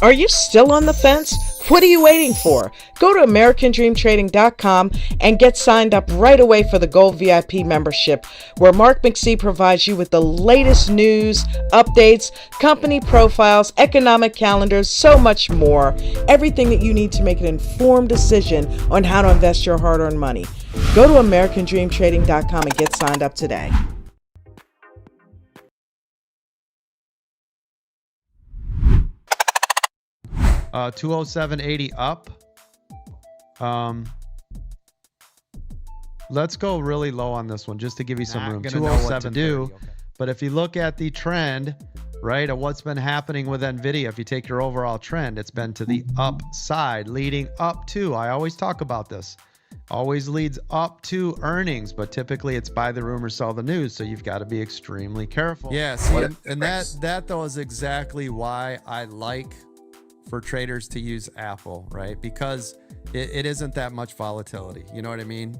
Are you still on the fence? What are you waiting for? Go to AmericanDreamTrading.com and get signed up right away for the Gold VIP membership, where Mark McSee provides you with the latest news, updates, company profiles, economic calendars, so much more. Everything that you need to make an informed decision on how to invest your hard-earned money. Go to AmericanDreamTrading.com and get signed up today. Uh, 207.80 up. Let's go really low on this one just to give you some room. 207 do. Okay. But if you look at the trend, right, of what's been happening with NVIDIA, if you take your overall trend, it's been to the upside, leading up to, I always talk about this, always leads up to earnings, but typically it's buy the rumor, sell the news. So you've got to be extremely careful. Yeah, see, and that though is exactly why I like for traders to use Apple, right? Because it isn't that much volatility. You know what I mean?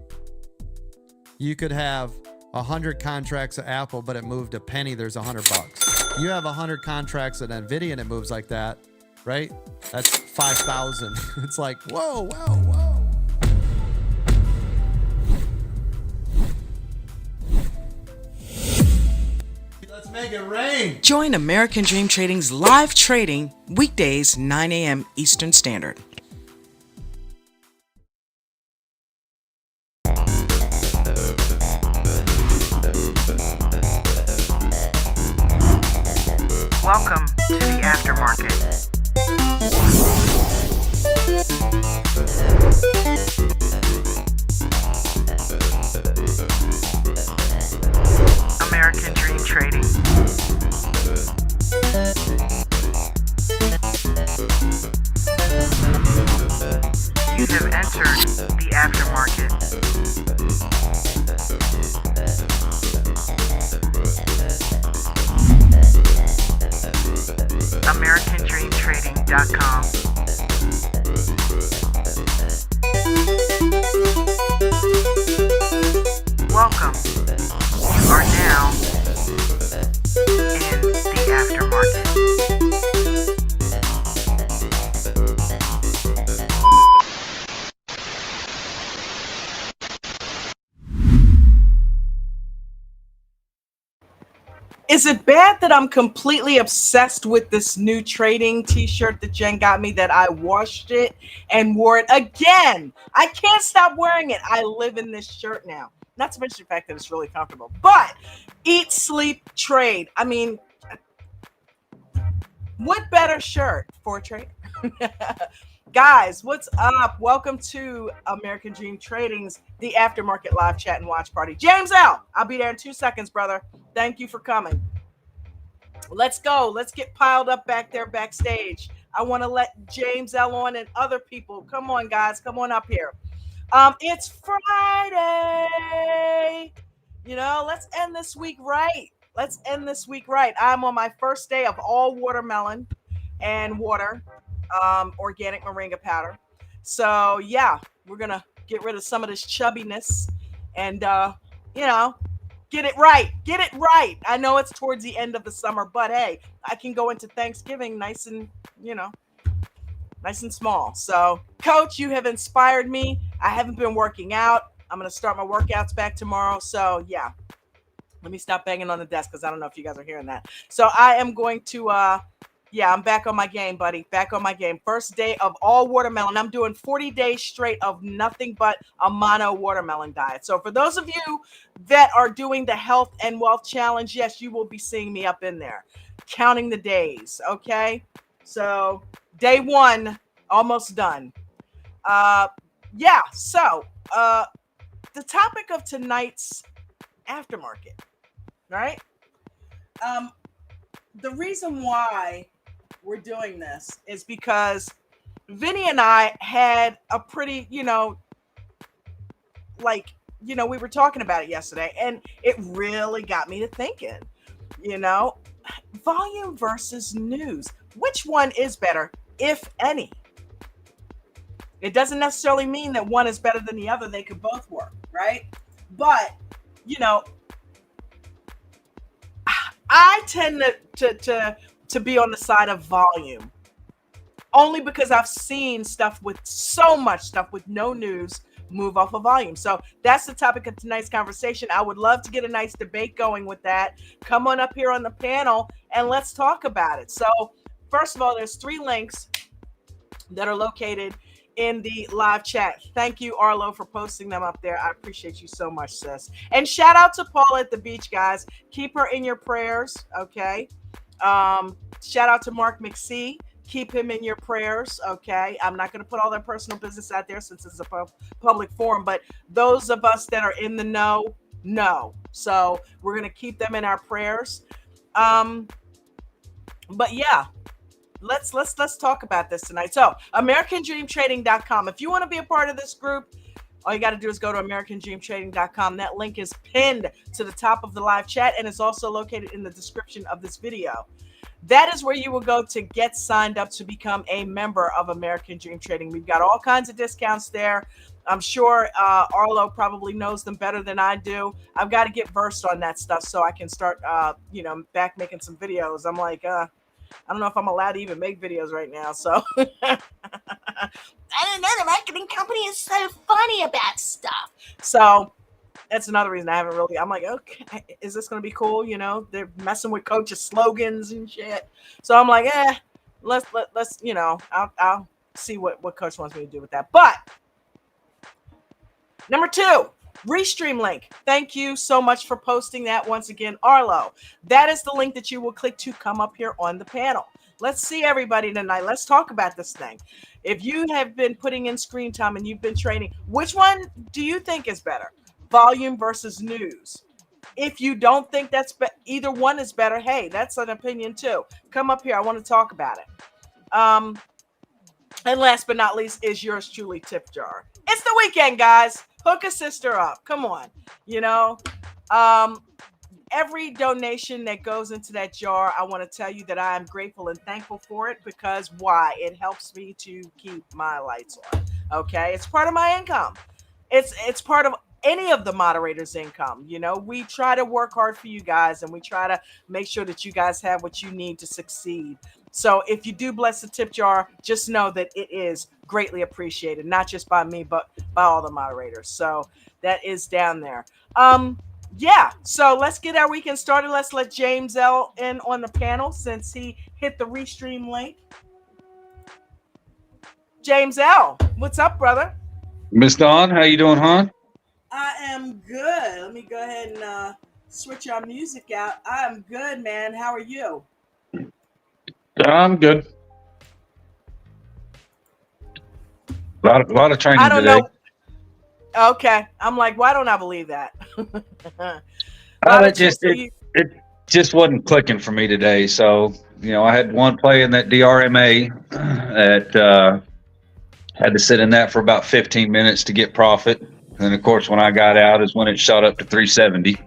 You could have 100 contracts at Apple, but it moved a penny, there's $100. You have 100 contracts at NVIDIA and it moves like that, right? That's 5,000. It's like, whoa, whoa, whoa. Let's make it rain. Join American Dream Trading's live trading weekdays 9 a.m. Eastern Standard. Welcome to the Aftermarket. American Dream Trading. You have entered the Aftermarket. AmericanDreamTrading.com. Welcome. You are now in the Aftermarket. Is it bad that I'm completely obsessed with this new trading t-shirt that Jen got me, that I washed it and wore it again? I can't stop wearing it. I live in this shirt now. Not to mention the fact that it's really comfortable. But eat, sleep, trade. I mean, what better shirt for a trader? Guys, what's up? Welcome to American Dream Trading's The Aftermarket Live Chat and Watch Party. James L., I'll be there in 2 seconds, brother. Thank you for coming. Let's go. Let's get piled up back there backstage. I want to let James L. on and other people. Come on, guys. Come on up here. It's Friday. You know, let's end this week right. Let's end this week right. I'm on my first day of all watermelon and water, organic moringa powder. So, yeah, we're going to get rid of some of this chubbiness and, you know, get it right. Get it right. I know it's towards the end of the summer, but hey, I can go into Thanksgiving nice and, you know, nice and small. So, Coach, you have inspired me. I haven't been working out. I'm going to start my workouts back tomorrow. So, yeah, let me stop banging on the desk because I don't know if you guys are hearing that. So, I am going to, yeah, I'm back on my game, buddy. Back on my game. First day of all watermelon. I'm doing 40 days straight of nothing but a mono watermelon diet. So for those of you that are doing the health and wealth challenge, yes, you will be seeing me up in there, counting the days. Okay. So day one, almost done. Yeah. So the topic of tonight's aftermarket, right? The reason why we're doing this is because Vinny and I had a pretty, you know, like, you know, we were talking about it yesterday and it really got me to thinking, you know, volume versus news. Which one is better, if any? It doesn't necessarily mean that one is better than the other. They could both work, right? But, you know, I tend to be on the side of volume, only because I've seen stuff with so much stuff with no news move off of volume. So that's the topic of tonight's conversation. I would love to get a nice debate going with that. Come on up here on the panel and let's talk about it. So first of all, there's 3 links that are located in the live chat. Thank you, Arlo, for posting them up there. I appreciate you so much, sis. And shout out to Paula at the beach, guys. Keep her in your prayers, okay? Shout out to Mark McSee. Keep him in your prayers, okay? I'm not going to put all their personal business out there since it's a public forum, but those of us that are in the know. So we're going to keep them in our prayers. But yeah, let's talk about this tonight. So AmericanDreamTrading.com. If you want to be a part of this group, all you got to do is go to AmericanDreamTrading.com. That link is pinned to the top of the live chat and is also located in the description of this video. That is where you will go to get signed up to become a member of American Dream Trading. We've got all kinds of discounts there. I'm sure Arlo probably knows them better than I do. I've got to get versed on that stuff so I can start, back making some videos. I'm like, I don't know if I'm allowed to even make videos right now. So I don't know. The marketing company is so funny about stuff. So that's another reason I haven't really. I'm like, okay, is this going to be cool? You know, they're messing with coaches' slogans and shit. So I'm like, let's I'll see what coach wants me to do with that. But number 2, Restream link. Thank you so much for posting that once again, Arlo. That is the link that you will click to come up here on the panel. Let's see everybody tonight. Let's talk about this thing. If you have been putting in screen time and you've been trading, which one do you think is better? Volume versus news. If you don't think that's either one is better, hey, that's an opinion too. Come up here. I want to talk about it. And last but not least is yours truly, Tip Jar. It's the weekend, guys. Hook a sister up. Come on. Every donation that goes into that jar, I want to tell you that I am grateful and thankful for it because why? It helps me to keep my lights on. Okay, it's part of my income. It's part of any of the moderators' income. We try to work hard for you guys and we try to make sure that you guys have what you need to succeed. So if you do bless the tip jar, just know that it is greatly appreciated, not just by me, but by all the moderators. So that is down there. Yeah, so let's get our weekend started. Let's let James L in on the panel since he hit the Restream link. James L, what's up, brother? Miss Dawn, how you doing, hon? I am good. Let me go ahead and switch our music out. I am good, man. How are you? I'm good. A lot of training I don't today. know. Okay. I'm like, why don't I believe that? It just wasn't clicking for me today. So, I had one play in that DRMA that had to sit in that for about 15 minutes to get profit. And of course, when I got out is when it shot up to 370.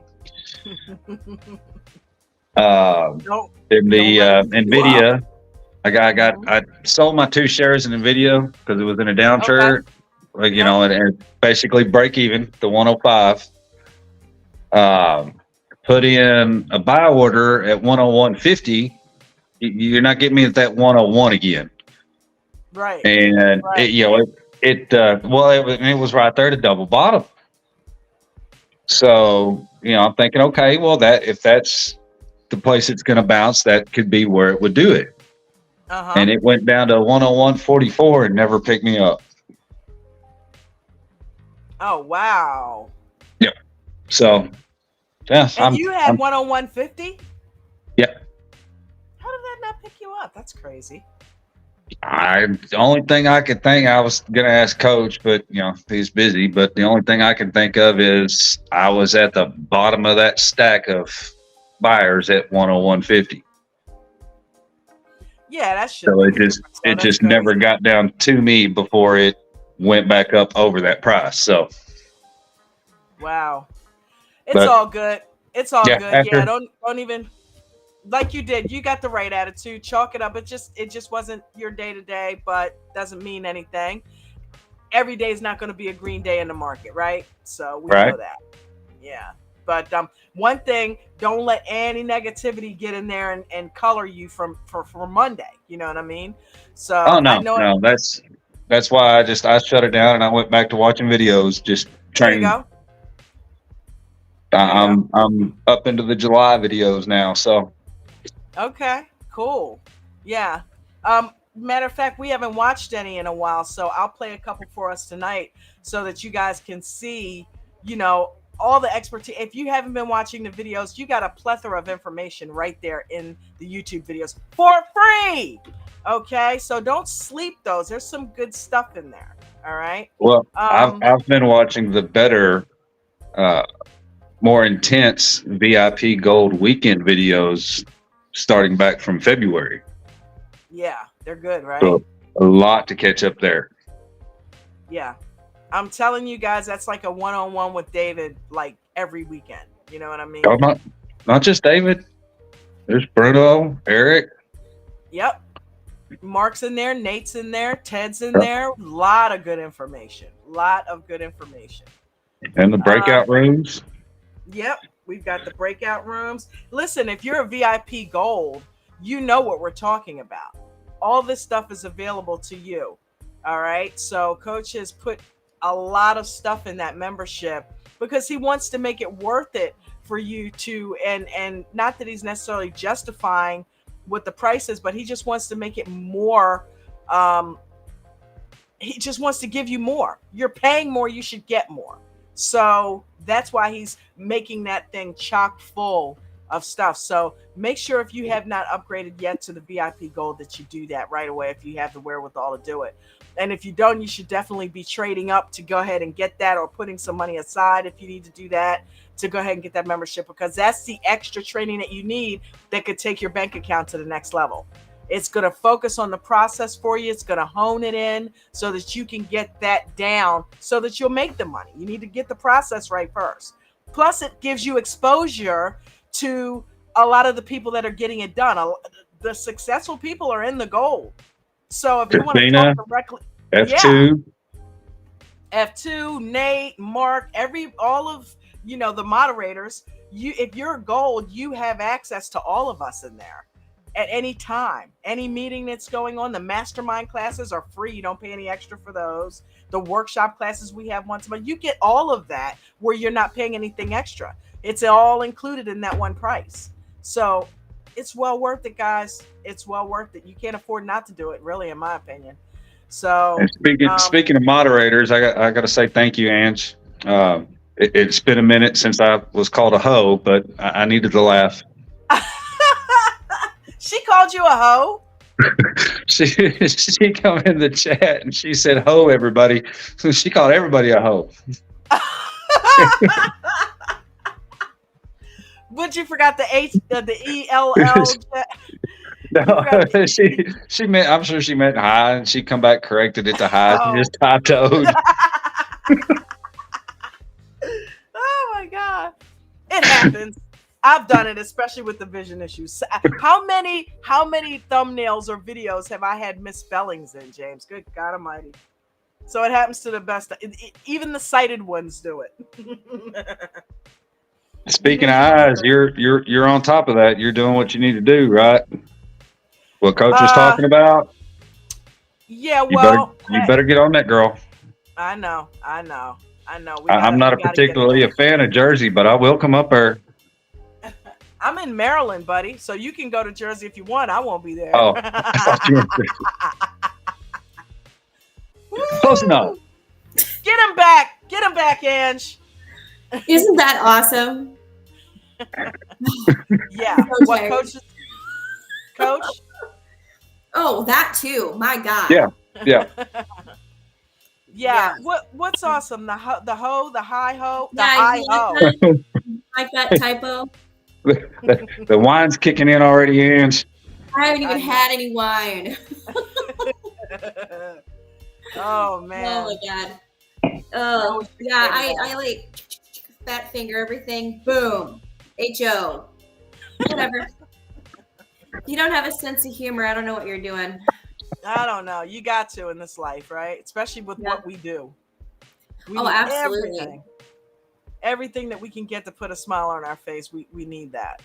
In the NVIDIA, I sold my 2 shares in NVIDIA because it was in a downturn. Okay. And basically break even to 105. Put in a buy order at 101.50. You're not getting me at that 101 again. Right. And right. It was right there to double bottom. So, I'm thinking, okay, well, if that's the place it's going to bounce, that could be where it would do it. And it went down to 101.44 and never picked me up. Oh, wow. Yeah. So, yeah. And you had 101.50? Yeah. How did that not pick you up? That's crazy. The only thing I could think, I was going to ask Coach, but he's busy. But the only thing I can think of is I was at the bottom of that stack of buyers at 101.50. Yeah, that should. So it just never got down to me before it went back up over that price. So. Wow, all good. It's all good. After, don't even. Like you did, you got the right attitude. Chalk it up. It just wasn't your day to day, but doesn't mean anything. Every day is not going to be a green day in the market, right? So we know that. Yeah, But one thing, don't let any negativity get in there and color you for Monday. You know what I mean? Oh So I no, know it. no, that's why I shut it down and I went back to watching videos, just There you training. go. There you go. I'm up into the July videos now, so Okay, cool. Yeah. Matter of fact, we haven't watched any in a while, so I'll play a couple for us tonight so that you guys can see, you know, all the expertise. If you haven't been watching the videos, you got a plethora of information right there in the YouTube videos for free. Okay, so don't sleep those. There's some good stuff in there. All right. well, Um, I've been watching the better, uh, more intense VIP Gold weekend videos starting back from February. yeah, they're good, right? So a lot to catch up there. Yeah. I'm telling you guys, that's like a one-on-one with David, like every weekend. You know what I mean? Oh, not just David. There's Bruno, Eric. Yep. Mark's in there, Nate's in there, Ted's in there. Lot of good information. Lot of good information. And the breakout rooms. Yep. We've got the breakout rooms. Listen, if you're a VIP Gold, you know what we're talking about. All this stuff is available to you. All right. So Coach has put a lot of stuff in that membership because he wants to make it worth it for you to, and not that he's necessarily justifying what the price is, but he just wants to make it more. He just wants to give you more. You're paying more, you should get more. So that's why he's making that thing chock full of stuff. So make sure if you have not upgraded yet to the VIP Gold that you do that right away if you have the wherewithal to do it. And if you don't, you should definitely be trading up to go ahead and get that, or putting some money aside if you need to do that, to go ahead and get that membership, because that's the extra training that you need that could take your bank account to the next level. It's going to focus on the process for you. It's going to hone it in so that you can get that down so that you'll make the money. You need to get the process right first. Plus, it gives you exposure to a lot of the people that are getting it done. The successful people are in the gold. So if you want to talk directly, F2, F2, Nate, Mark, all of, the moderators, if you're gold, you have access to all of us in there at any time. Any meeting that's going on. The mastermind classes are free. You don't pay any extra for those. The workshop classes we have once a month, you get all of that where you're not paying anything extra. It's all included in that one price. So it's well worth it, guys. It's well worth it. You can't afford not to do it, really, in my opinion. So, and speaking of moderators, I got to say thank you, Ange. It's been a minute since I was called a hoe, but I needed to laugh. She called you a hoe? She come in the chat and she said, "Ho, everybody." So she called everybody a hoe. But you forgot the ELL. No, she meant. I'm sure she meant hi, and she come back corrected it to hi. Oh. She just typoed. Oh my god, it happens. I've done it, especially with the vision issues. How many thumbnails or videos have I had misspellings in, James? Good God Almighty! So it happens to the best. Even the sighted ones do it. Speaking of eyes, you're on top of that. You're doing what you need to do, right? What Coach was talking about. Yeah, well, you better get on that, girl. I know. I'm not particularly a fan of Jersey, but I will come up there. I'm in Maryland, buddy, so you can go to Jersey if you want. I won't be there. Oh, close enough. Get him back, Ange. Isn't that awesome? Yeah. Okay. What, Coach? Oh, that too. My God. Yeah. Yeah. What's awesome? The high ho, the high ho. Like that typo. The wine's kicking in already, Ange. I haven't even had any wine. Oh man. Oh my God. Oh yeah. I like fat finger everything. Boom. HO. Whatever. You don't have a sense of humor. I don't know what you're doing. I don't know. You got to in this life, right? Especially with what we do. We need absolutely. everything. everything that we can get to put a smile on our face. We need that,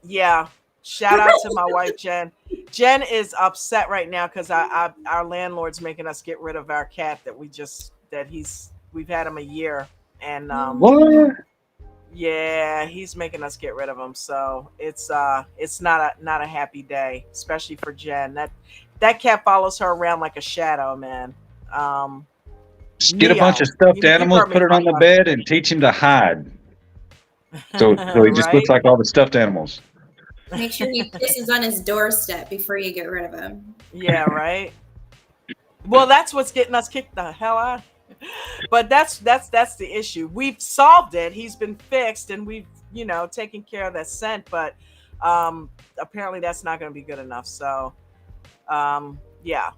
Yeah. Shout out to my wife Jen. Jen is upset right now because our landlord's making us get rid of our cat we've had him a year, and What? yeah, he's making us get rid of him. So it's not a happy day, especially for Jen. That cat follows her around like a shadow, man. Just get a bunch of stuffed You've animals, heard me put it talk on the about bed, and teach him to hide. So he just right? looks like all the stuffed animals. Make sure he pisses on his doorstep before you get rid of him. Yeah, right. Well, that's what's getting us kicked the hell out. But that's the issue. We've solved it. He's been fixed, and we've taken care of that scent. But apparently, that's not going to be good enough. So, yeah,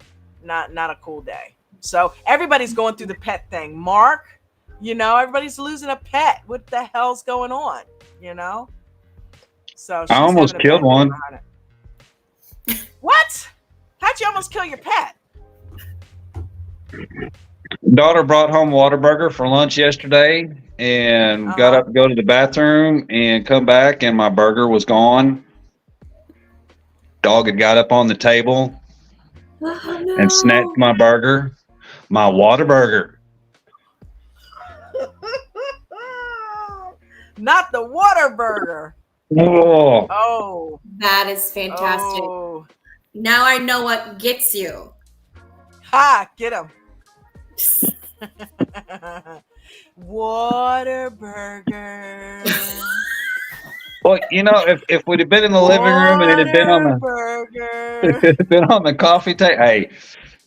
not a cool day. So everybody's going through the pet thing. Mark, everybody's losing a pet. What the hell's going on? So I almost killed one. What? How'd you almost kill your pet? Daughter brought home Whataburger for lunch yesterday and got up to go to the bathroom and come back, and my burger was gone. Dog had got up on the table and snatched my burger, my Whataburger. Not the Whataburger. Oh, That is fantastic. Oh. Now I know what gets you. Ha! Get him. Whataburger. well, if we'd have been in the living room and it had been on the coffee table. Hey,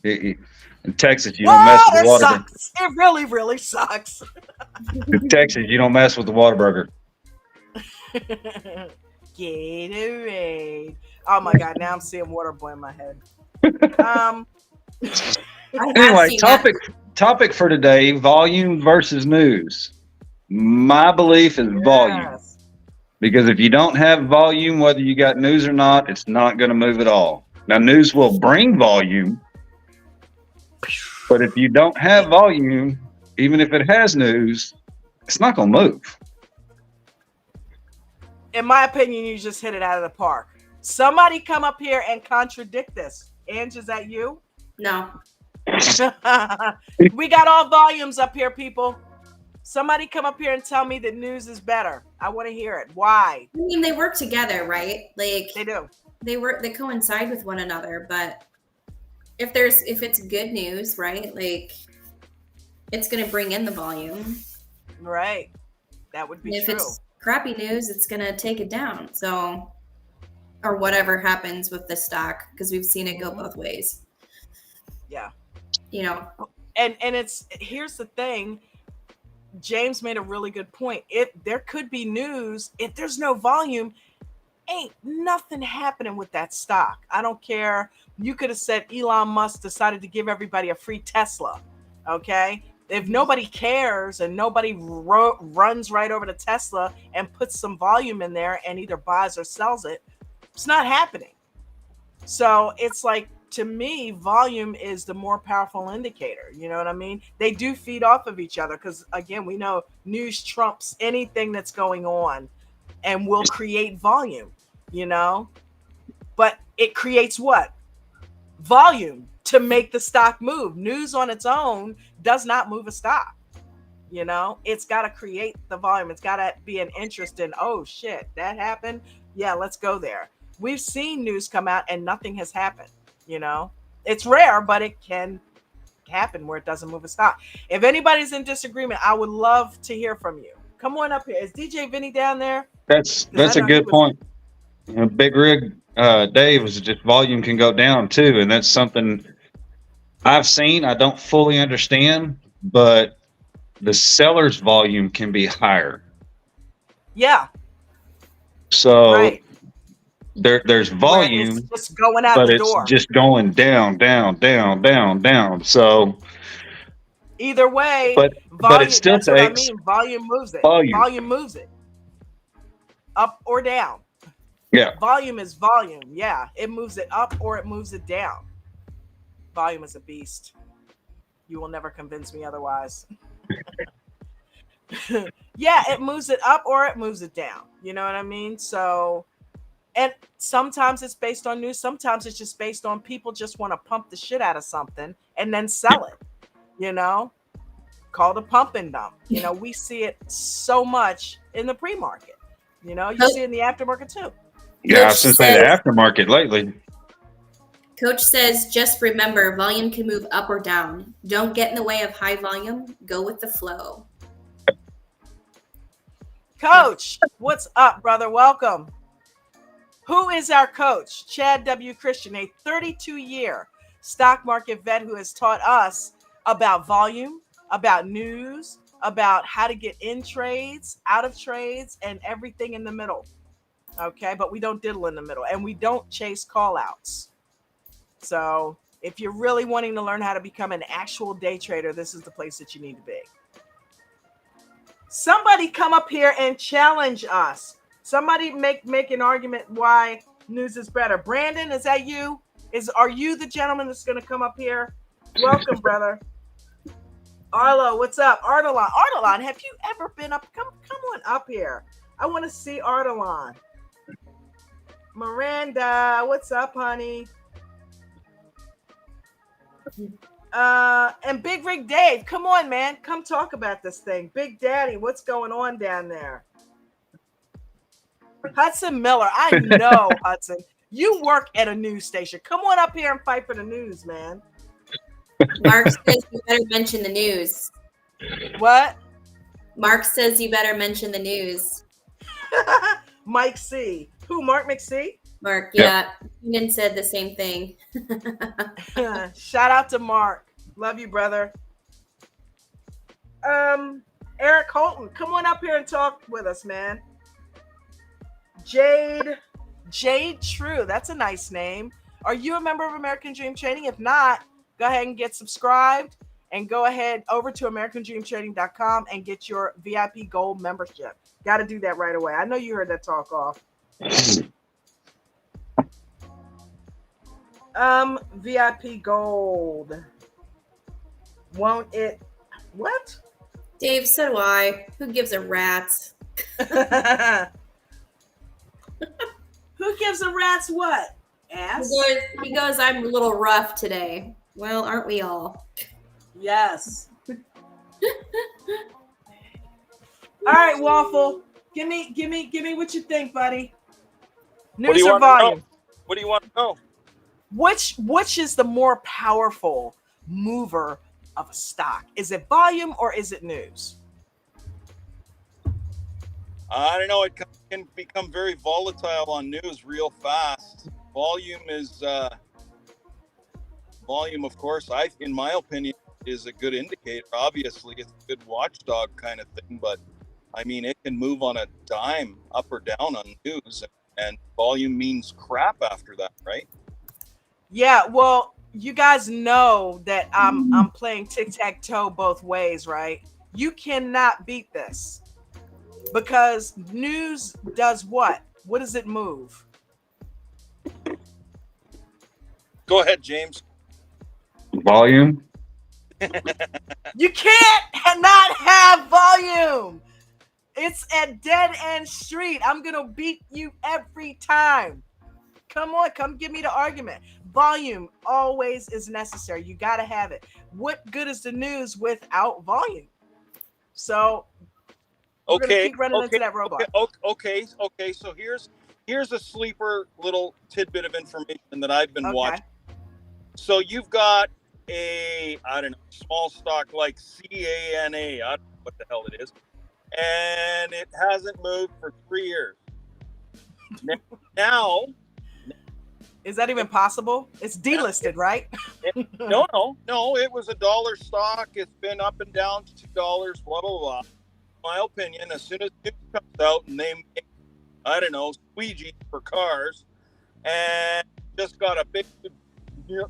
in Texas, you don't mess with Water Whataburger. sucks. It really, really sucks. In Texas, you don't mess with the Whataburger. Gatorade. Oh my God! Now I'm seeing water boil in my head. Anyway, topic for today: volume versus news. My belief is volume, because if you don't have volume, whether you got news or not, it's not going to move at all. Now, news will bring volume, but if you don't have volume, even if it has news, it's not going to move. In my opinion, you just hit it out of the park. Somebody come up here and contradict this. Ange, is that you? No. We got all volumes up here, people. Somebody come up here and tell me that news is better. I want to hear it. Why? I mean, they work together, right? Like They do. They coincide with one another, but if it's good news, right? Like it's going to bring in the volume. Right. That would be if true. It's crappy news, it's going to take it down. So, or whatever happens with the stock, because we've seen it go both ways. Yeah. And here's the thing. James made a really good point. If there could be news, if there's no volume, ain't nothing happening with that stock. I don't care. You could have said Elon Musk decided to give everybody a free Tesla. Okay. If nobody cares and nobody runs right over to Tesla and puts some volume in there and either buys or sells it, it's not happening. So it's like, to me, volume is the more powerful indicator. You know what I mean? They do feed off of each other because, again, we know news trumps anything that's going on and will create volume, But it creates what? Volume to make the stock move. News on its own does not move a stock. It's got to create the volume. It's got to be an interest in, oh, shit, that happened? Yeah, let's go there. We've seen news come out and nothing has happened. It's rare, but it can happen where it doesn't move a stock. If anybody's in disagreement, I would love to hear from you. Come on up here. Is DJ Vinny down there? That's a good point. Big Rig Dave was just volume can go down too, and that's something I've seen. I don't fully understand, but the seller's volume can be higher. Yeah. So right. There's volume, it's just going out but the it's door. just going down, down, down, down, down. So either way, but it still takes. What I mean. Volume moves it. Volume moves it up or down. Yeah. Volume is volume. Yeah, it moves it up or it moves it down. Volume is a beast. You will never convince me otherwise. Yeah, it moves it up or it moves it down. You know what I mean? So, and sometimes it's based on news. Sometimes it's just based on people just want to pump the shit out of something and then sell it. You know, called a pump and dump. You know, we see it so much in the pre-market. You know, you see it in the aftermarket too. Yeah, I Coach was going to say the says- aftermarket lately. Coach says, just remember, volume can move up or down. Don't get in the way of high volume. Go with the flow. Coach, what's up, brother? Welcome. Who is our coach? Chad W. Christian, a 32-year stock market vet who has taught us about volume, about news, about how to get in trades, out of trades, and everything in the middle. Okay, but we don't diddle in the middle, and we don't chase call outs. So if you're really wanting to learn how to become an actual day trader, this is the place that you need to be. Somebody come up here and challenge us. Somebody make an argument why news is better. Brandon, is that you? Are you the gentleman that's going to come up here? Welcome, brother. Arlo, what's up? Artelon, have you ever been up? Come on up here. I want to see Artelon. Miranda, what's up, honey? And Big Rig Dave, come on, man. Come talk about this thing. Big Daddy, what's going on down there? Hudson Miller, I know, Hudson. You work at a news station. Come on up here and fight for the news, man. Mark says you better mention the news. What? Mark says you better mention the news. Mike C. Who, Mark McC? Mark, yeah. Keenan said the same thing. Shout out to Mark. Love you, brother. Eric Holton, come on up here and talk with us, man. Jade True, that's a nice name. Are you a member of American Dream Trading? If not, go ahead and get subscribed and go ahead over to AmericanDreamTrading.com and get your VIP Gold membership. Got to do that right away. I know you heard that talk off. VIP Gold. Won't it? What? Dave, so do I. Who gives a rat's? Who gives a rat's what? Ass? He goes, I'm a little rough today. Well, aren't we all? Yes. All right, Waffle. Give me what you think, buddy. News or volume? What do you want to know? Which is the more powerful mover of a stock? Is it volume or is it news? I don't know. It can become very volatile on news real fast. Volume, of course, in my opinion, is a good indicator. Obviously, it's a good watchdog kind of thing, but I mean, it can move on a dime up or down on news, and volume means crap after that, right? Yeah, well, you guys know that I'm playing tic-tac-toe both ways, right? You cannot beat this because news does what? What does it move? Go ahead, James. Volume. You can't not have volume. It's a dead-end street. I'm going to beat you every time. Come on, come give me the argument. Volume always is necessary. You got to have it. What good is the news without volume? So we're going to keep running into that robot. Okay. So here's a sleeper little tidbit of information that I've been watching. So you've got a, I don't know, small stock like CANA. I don't know what the hell it is. And it hasn't moved for 3 years. Now, is that even possible? It's delisted, right? No. It was $1 stock. It's been up and down to $2, blah, blah, blah. In my opinion, as soon as it comes out and they make, I don't know, squeegee for cars and just got a big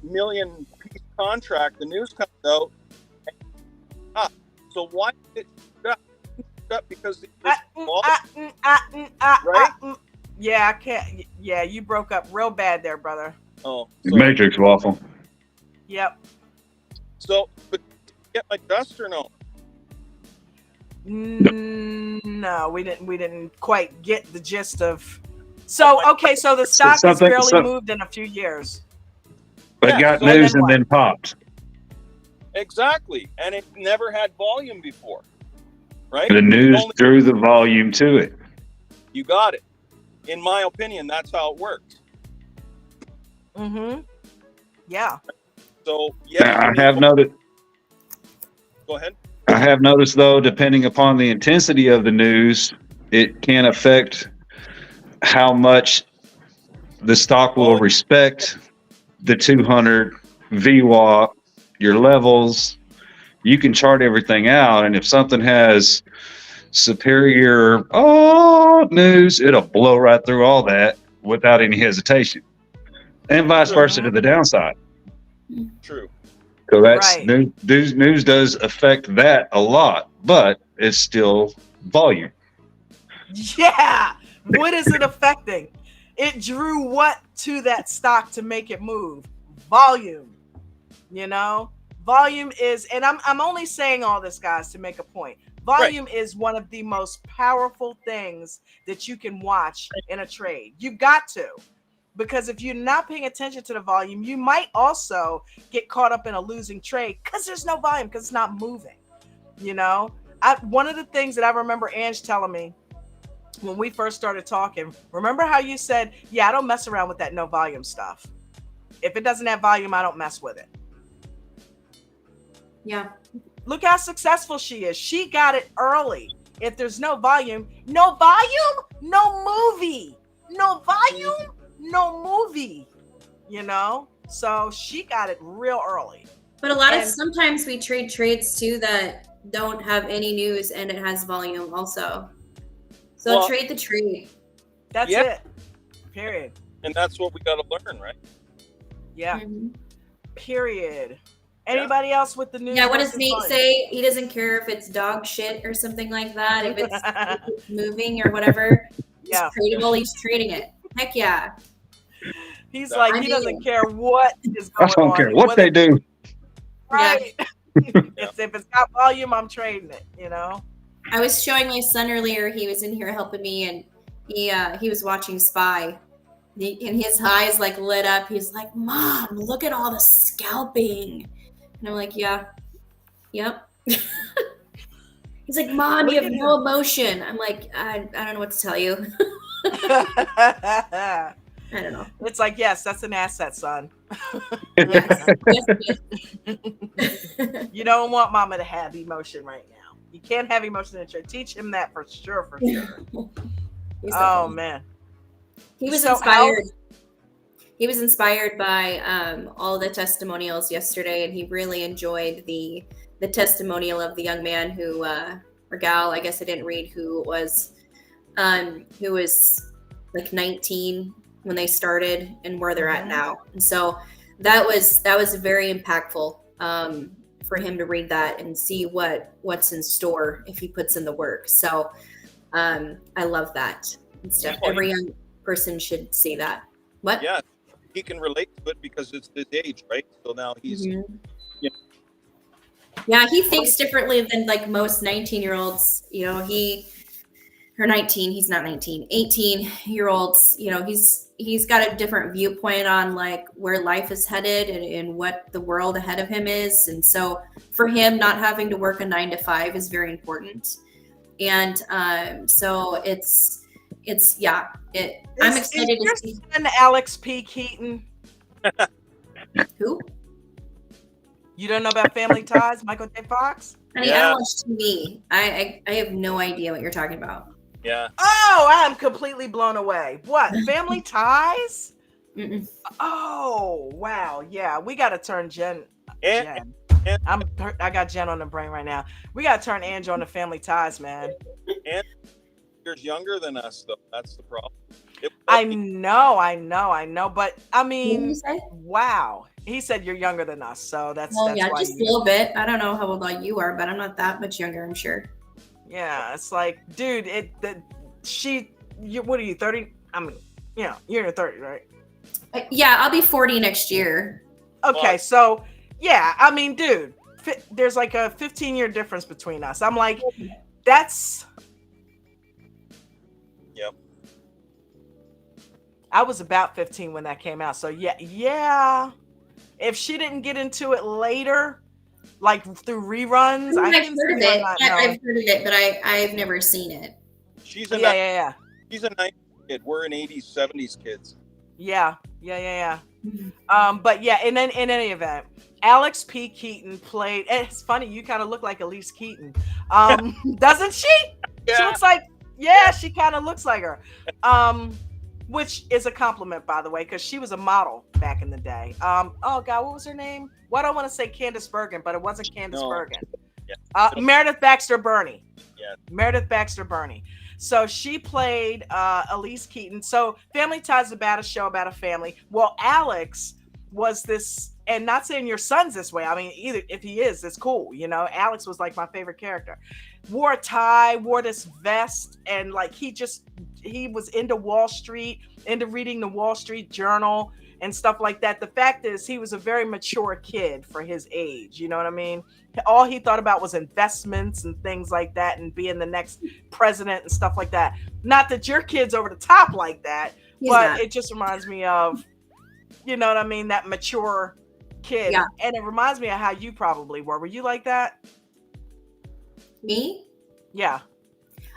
million-piece contract, the news comes out. So why did it up? Because right? Yeah, I can't. Yeah, you broke up real bad there, brother. Oh, Matrix Waffle. Yep. So, but get my dust or no? No, we didn't quite get the gist of. So okay, so the stock has barely moved in a few years. But got news and then popped. Exactly, and it never had volume before, right? The news drew the volume to it. You got it. In my opinion, that's how it works. Mm-hmm. Yeah. So yeah, I have noticed. Go ahead. I have noticed, though, depending upon the intensity of the news, it can affect how much the stock will respect the 200 VWAP, your levels. You can chart everything out, and if something has superior news, it'll blow right through all that without any hesitation, and vice versa to the downside. True. So that's news does affect that a lot, but it's still volume. Yeah. What is it affecting? It drew what to that stock to make it move? Volume. You know? Volume is, and I'm only saying all this, guys, to make a point. Volume is one of the most powerful things that you can watch in a trade. You've got to. Because if you're not paying attention to the volume, you might also get caught up in a losing trade because there's no volume, because it's not moving. You know, one of the things that I remember Ange telling me when we first started talking, remember how you said, yeah, I don't mess around with that no volume stuff. If it doesn't have volume, I don't mess with it. Yeah. Look how successful she is. She got it early. If there's no volume, no movie. No volume, no movie, you know? So she got it real early. But sometimes we trade trades too that don't have any news and it has volume also. So trade the trade. That's it. Period. And that's what we got to learn, right? Yeah. Mm-hmm. Period. Anybody else with the news? Yeah, what does Nate say? He doesn't care if it's dog shit or something like that. If it's moving or whatever, it's tradable, he's trading it. Heck yeah. He's like, he doesn't care what is going on. I don't care what they do. Right. If it's got volume, I'm trading it, you know? I was showing my son earlier. He was in here helping me, and he was watching Spy. And his eyes like lit up. He's like, Mom, look at all the scalping. And I'm like, yeah. Yep. He's like, Mom, you have no emotion. I'm like, I don't know what to tell you. I don't know. It's like, yes, that's an asset, son. Yes. You don't want Mama to have emotion right now. You can't have emotion in church. Teach him that for sure. Oh, man. He was inspired. He was inspired by all the testimonials yesterday, and he really enjoyed the testimonial of the young man who, or gal, I guess I didn't read who it was, who was like 19 when they started and where they're at now. And so that was very impactful for him to read that and see what's in store if he puts in the work. So I love that and stuff. Every young person should see that. What? Yeah, he can relate to it because it's his age, right? So now he's yeah, he thinks differently than like most 19-year-olds. You know, or 19, he's not 19, 18-year-olds, you know, he's got a different viewpoint on like where life is headed and what the world ahead of him is. And so for him, not having to work a 9-to-5 is very important. And so I'm excited to see. Alex P. Keaton. Who? You don't know about Family Ties, Michael J. Fox? I don't watch TV. I have no idea what you're talking about. Yeah. Oh, I'm completely blown away. What? Family Ties? Mm-mm. Oh, wow. Yeah, we got to turn Jen. I got Jen on the brain right now. We got to turn Ange on to Family Ties, man. And years younger than us, though. That's the problem. I know. But I mean, wow. He said you're younger than us, so that's why just a little bit. I don't know how old you are, but I'm not that much younger, I'm sure. Yeah, it's like, dude, what are you, 30? I mean, you know, you're in your 30, right? Yeah, I'll be 40 next year. Okay, so yeah, I mean, dude, there's like a 15-year difference between us. I'm like, That's. Yep. I was about 15 when that came out. So yeah. If she didn't get into it later, like through reruns, I I've can heard of see her it. not I've knowing. heard of it, but I've never seen it. She's a Yeah. She's a 90s kid. We're an 80s, 70s kids. Yeah. But yeah, in any event, Alex P. Keaton played. It's funny, you kind of look like Elise Keaton, doesn't she? Yeah. She looks like, she kind of looks like her, which is a compliment, by the way, because she was a model back in the day. Oh God, what was her name? Well, I don't want to say Candace Bergen, but it wasn't Candace Bergen. Yeah. Meredith Baxter Burney. Yeah. Meredith Baxter Burney. So she played Elise Keaton. So Family Ties is about a show about a family. Well, Alex was this, and not saying your son's this way. I mean, either if he is, it's cool. You know, Alex was like my favorite character. Wore a tie, wore this vest, and like he was into Wall Street, into reading the Wall Street Journal and stuff like that. The fact is, he was a very mature kid for his age. You know what I mean? All he thought about was investments and things like that, and being the next president and stuff like that. Not that your kid's over the top like that, but it just reminds me of, you know what I mean, that mature kid. Yeah. And it reminds me of how you probably were. Were you like that? Me? Yeah.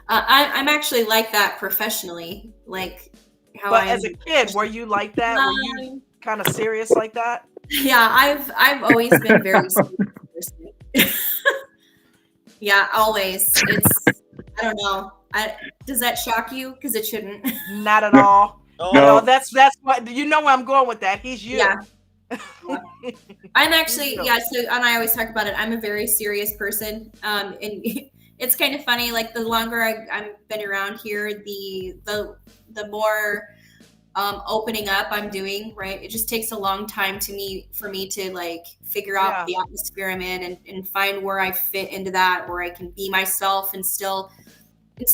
I'm actually like that professionally, like how. But as a kid, were you like that? Were you kind of serious like that? Yeah, I've always been very serious. Yeah, always. It's, I don't know. Does that shock you? Because it shouldn't. Not at all. No. That's what, you know where I'm going with that. He's you. Yeah. I'm actually, so, and I always talk about it, I'm a very serious person. And it's kind of funny, like the longer I've been around here, the more opening up I'm doing, right? It just takes a long time for me to like figure out the atmosphere I'm in and find where I fit into that, where I can be myself and still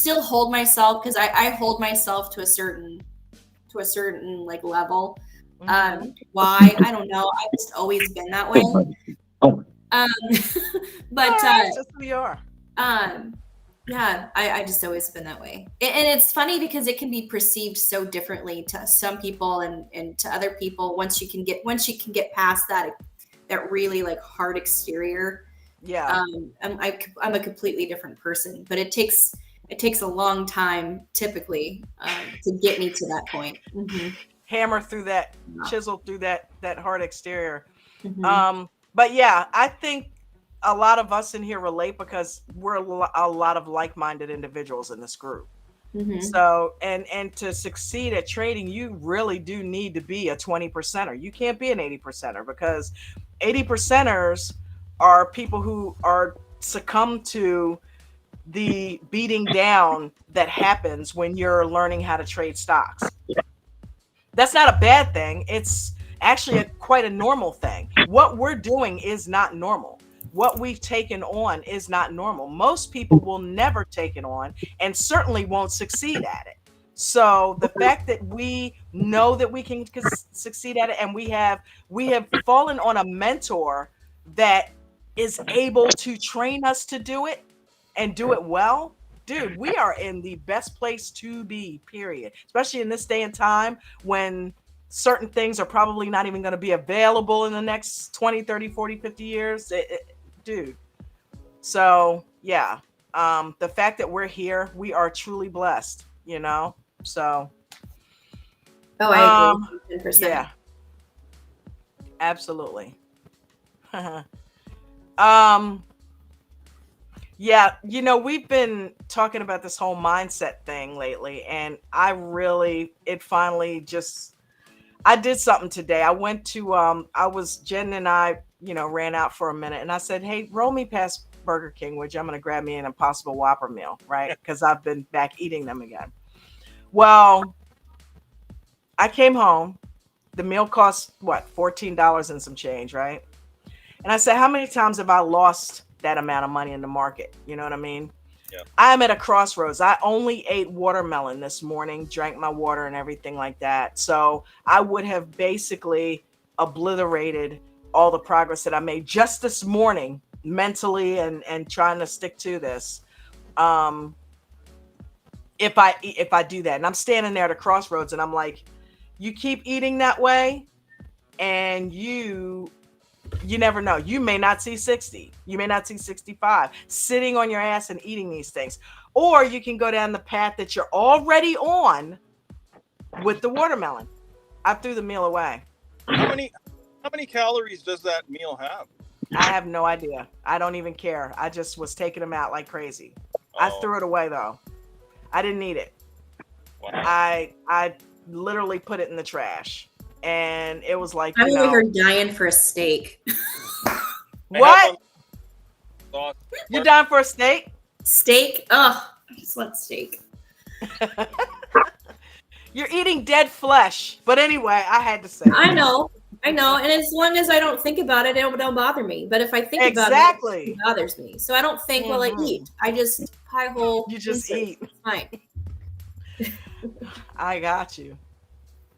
hold myself, because I hold myself to a certain like level. Why? I don't know. I've just always been that way. But that's just who you are. yeah, I just always been that way. And it's funny because it can be perceived so differently to some people and to other people once you can get past that really like hard exterior. Yeah. I'm a completely different person, but it takes a long time typically to get me to that point. Mm-hmm. Hammer through that, chisel through that hard exterior. Mm-hmm. But yeah, I think a lot of us in here relate because we're a lot of like-minded individuals in this group. Mm-hmm. So, and to succeed at trading, you really do need to be a 20%er. You can't be an 80%er, because 80%ers are people who are succumb to the beating down that happens when you're learning how to trade stocks. That's not a bad thing. It's actually quite a normal thing. What we're doing is not normal. What we've taken on is not normal. Most people will never take it on and certainly won't succeed at it. So the fact that we know that we can succeed at it, and we have fallen on a mentor that is able to train us to do it and do it well, dude, we are in the best place to be, period. Especially in this day and time when certain things are probably not even going to be available in the next 20, 30, 40, 50 years. Dude. So, yeah. The fact that we're here, we are truly blessed, you know? So. Oh, I agree. 100%. Yeah. Absolutely. Yeah, you know, we've been talking about this whole mindset thing lately, and I did something today. I went to, Jen and I, you know, ran out for a minute, and I said, hey, roll me past Burger King, which I'm going to grab me an Impossible Whopper meal, right? Because I've been back eating them again. Well, I came home. The meal cost, $14 and some change, right? And I said, how many times have I lost that amount of money in the market? You know what I mean? Yeah. I'm at a crossroads. I only ate watermelon this morning, drank my water and everything like that. So I would have basically obliterated all the progress that I made just this morning mentally and trying to stick to this. If I do that, and I'm standing there at a crossroads, and I'm like, you keep eating that way, and you never know. You may not see 60. You may not see 65 sitting on your ass and eating these things. Or you can go down the path that you're already on with the watermelon. I threw the meal away. How many calories does that meal have? I have no idea. I don't even care. I just was taking them out like crazy. I threw it away though. I didn't eat it. Wow. I literally put it in the trash. And it was like, I'm over here dying for a steak. What? You're dying for a steak? Steak? Oh, I just want steak. You're eating dead flesh. But anyway, I had to say it. I know. And as long as I don't think about it, it don't bother me. But if I think about it bothers me. So I don't think, well, I eat. I just pie hole. You just eat. It's fine. I got you.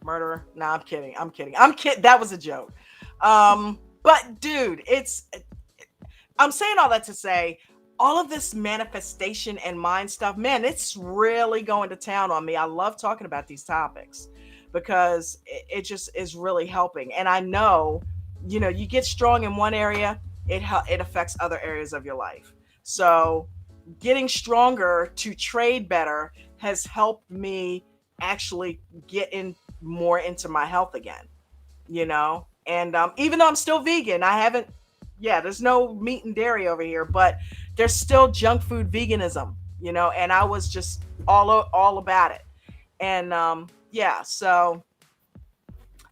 Murderer. No, I'm kidding. That was a joke. But dude, I'm saying all that to say, all of this manifestation and mind stuff, man, it's really going to town on me. I love talking about these topics because it just is really helping. And I know, you get strong in one area, it affects other areas of your life. So getting stronger to trade better has helped me actually get in more into my health again, and even though I'm still vegan, there's no meat and dairy over here, but there's still junk food veganism, and I was just all about it. And so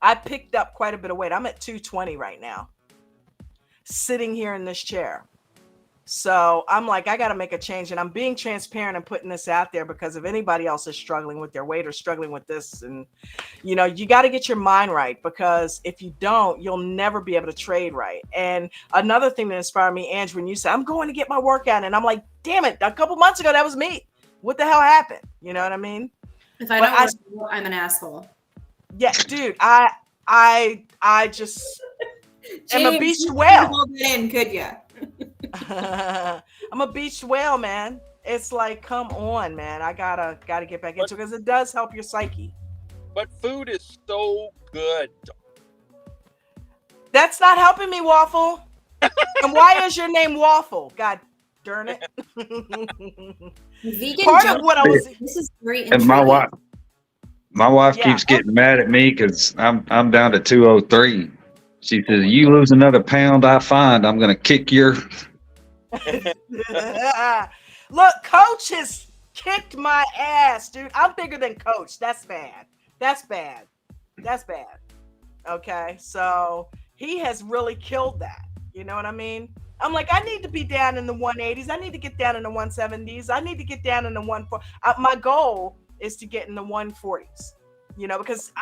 I picked up quite a bit of weight. I'm at 220 right now, sitting here in this chair. So I'm like, I got to make a change, and I'm being transparent and putting this out there because if anybody else is struggling with their weight or struggling with this, and you got to get your mind right, because if you don't, you'll never be able to trade right. And another thing that inspired me, Ange, when you said, I'm going to get my workout, and I'm like, damn it, a couple months ago, that was me. What the hell happened? You know what I mean? If I don't, I'm an asshole. Yeah, dude, I just am a beached whale. Hold it in, could ya? I'm a beached whale, man. It's like, come on, man. I gotta get back into it because it does help your psyche. But food is so good. That's not helping me, Waffle. And why is your name Waffle? God darn it. Vegan Part of what I was. This is great. And my wife keeps getting mad at me because I'm down to 203. She says, "You lose another pound, I'm gonna kick your." Look, Coach has kicked my ass, dude. I'm bigger than Coach. That's bad. Okay, so he has really killed that. You know what I mean? I'm like, I need to be down in the 180s. I need to get down in the 170s. I need to get down in the 140s. My goal is to get in the 140s. Because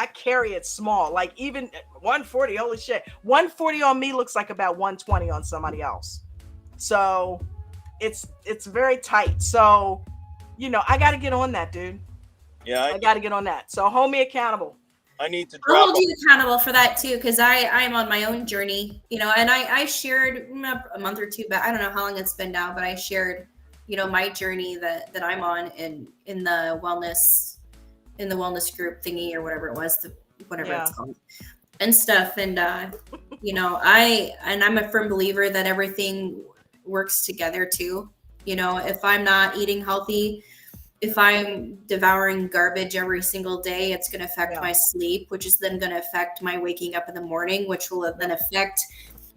I carry it small. Like even 140, holy shit. 140 on me looks like about 120 on somebody else. So it's very tight. So, I got to get on that, dude. Yeah, I got to get on that. So hold me accountable. I need to I'll hold you accountable for that too, because I'm on my own journey, and I shared a month or two back. I don't know how long it's been now, but I shared, my journey that I'm on in the wellness group thingy or whatever it was, it's called and stuff. And, I'm a firm believer that everything works together too. If I'm not eating healthy, if I'm devouring garbage every single day, it's going to affect my sleep, which is then going to affect my waking up in the morning, which will then affect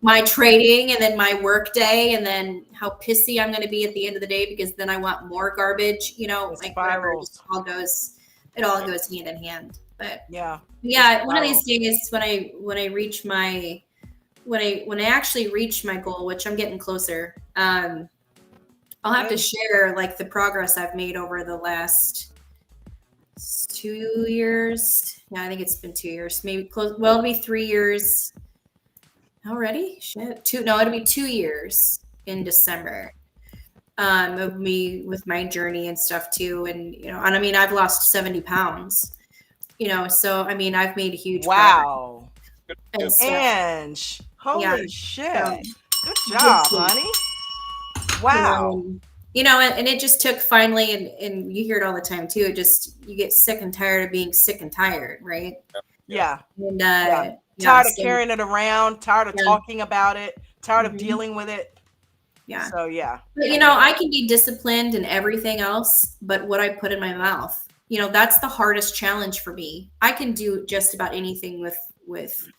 my trading and then my work day, and then how pissy I'm going to be at the end of the day because then I want more garbage, like whatever, it all goes hand in hand. But one of these days when I reach when I actually reach my goal, which I'm getting closer, I'll have to share like the progress I've made over the last 2 years. Yeah, I think it's been 2 years, maybe close. Well, it'll be 3 years already. It'll be 2 years in December. Of me with my journey and stuff too, and I've lost 70 pounds. So I've made a huge progress. And Ange, holy shit! Good job, honey. Wow. You know, and it just took finally, and you hear it all the time too. You get sick and tired of being sick and tired, right? Yeah. And Yeah. yeah, Tired of so, carrying it around, tired of Yeah. talking about it, tired of Mhm. dealing with it. yeah. So yeah. But you know, I can be disciplined in everything else, but what I put in my mouth, you know, that's the hardest challenge for me. I can do just about anything with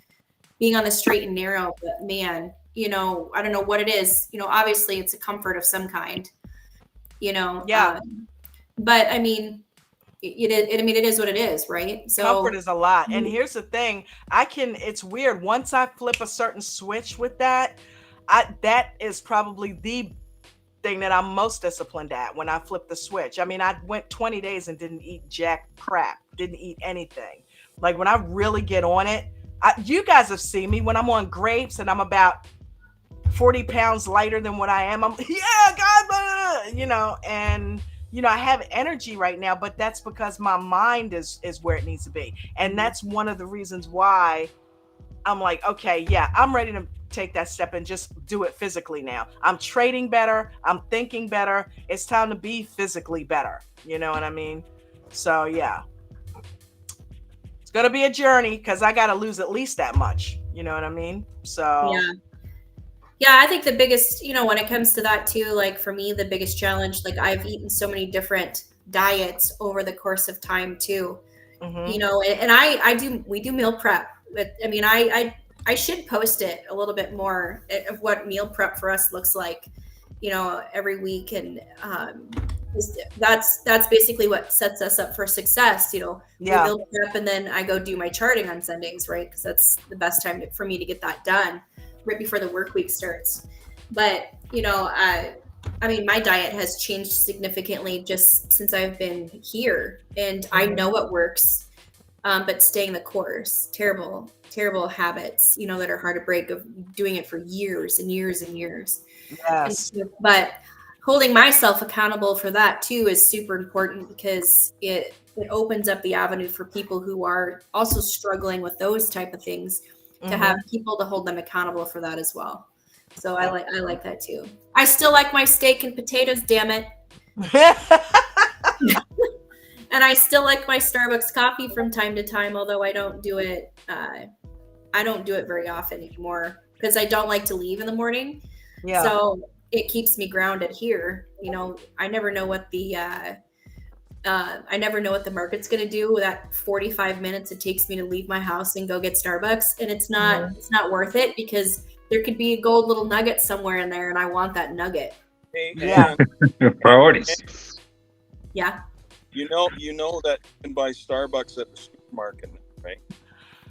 being on the straight and narrow, but man, you know, I don't know what it is. You know, obviously it's a comfort of some kind, you know. Yeah. But I mean, it is what it is, right? So Comfort is a lot. And here's the thing, it's weird. Once I flip a certain switch with that, that is probably the thing that I'm most disciplined at when I flip the switch. I mean, I went 20 days and didn't eat jack crap, didn't eat anything. Like when I really get on it, you guys have seen me when I'm on grapes and I'm about 40 pounds lighter than what I am. I'm yeah, God, you know, and you know, I have energy right now, but that's because my mind is where it needs to be. And that's one of the reasons why I'm like, okay, yeah, I'm ready to take that step and just do it physically now. I'm trading better, I'm thinking better. It's time to be physically better. You know what I mean? So yeah. It's gonna be a journey because I gotta lose at least that much. You know what I mean? So yeah, I think the biggest, you know, when it comes to that too, like for me, the biggest challenge, like I've eaten so many different diets over the course of time too, you know, and we do meal prep. But I mean, I should post it a little bit more of what meal prep for us looks like, you know, every week. And that's basically what sets us up for success, you know. yeah. We meal prep and then I go do my charting on Sundays, right? Because that's the best time for me to get that done, right before the work week starts. But you know, I mean, my diet has changed significantly just since I've been here, and I know what works. But staying the course, terrible habits, you know, that are hard to break, of doing it for years and years and years. Yes. But holding myself accountable for that too is super important, because it opens up the avenue for people who are also struggling with those type of things to have people to hold them accountable for that as well. So I like that too. I still like my steak and potatoes, damn it. And I still like my Starbucks coffee from time to time, although I don't do it very often anymore, because I don't like to leave in the morning. Yeah. So it keeps me grounded here. You know, I never know what the market's going to do with that 45 minutes it takes me to leave my house and go get Starbucks. And it's not worth it, because there could be a gold little nugget somewhere in there, and I want that nugget. Hey, Yeah. Priorities. Yeah. You know that you can buy Starbucks at the supermarket, right?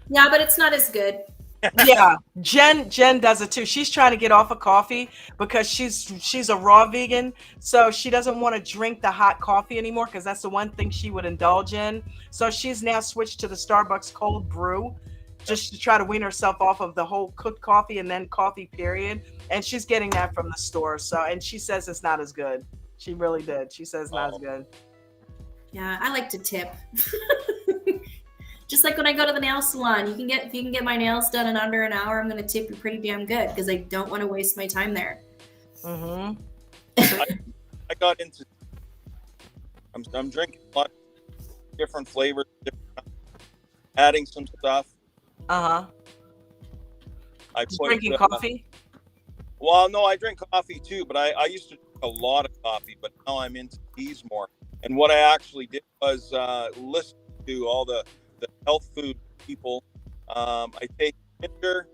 Yeah, but it's not as good. Yeah, Jen does it too. She's trying to get off of coffee because she's a raw vegan, so she doesn't want to drink the hot coffee anymore, because that's the one thing she would indulge in. So she's now switched to the Starbucks cold brew, just to try to wean herself off of the whole cooked coffee and then coffee period. And she's getting that from the store. So, and she says it's not as good. She really did. She says not as good. Yeah, I like to tip. Just like when I go to the nail salon, if you can get my nails done in under an hour, I'm going to tip you pretty damn good, because I don't want to waste my time there. I got into. I'm drinking a lot of different flavors, adding some stuff. I put Drinking coffee. Well, no, I drink coffee too, but I used to drink a lot of coffee, but now I'm into teas more. And what I actually did was listen to all the health food people. I take ginger,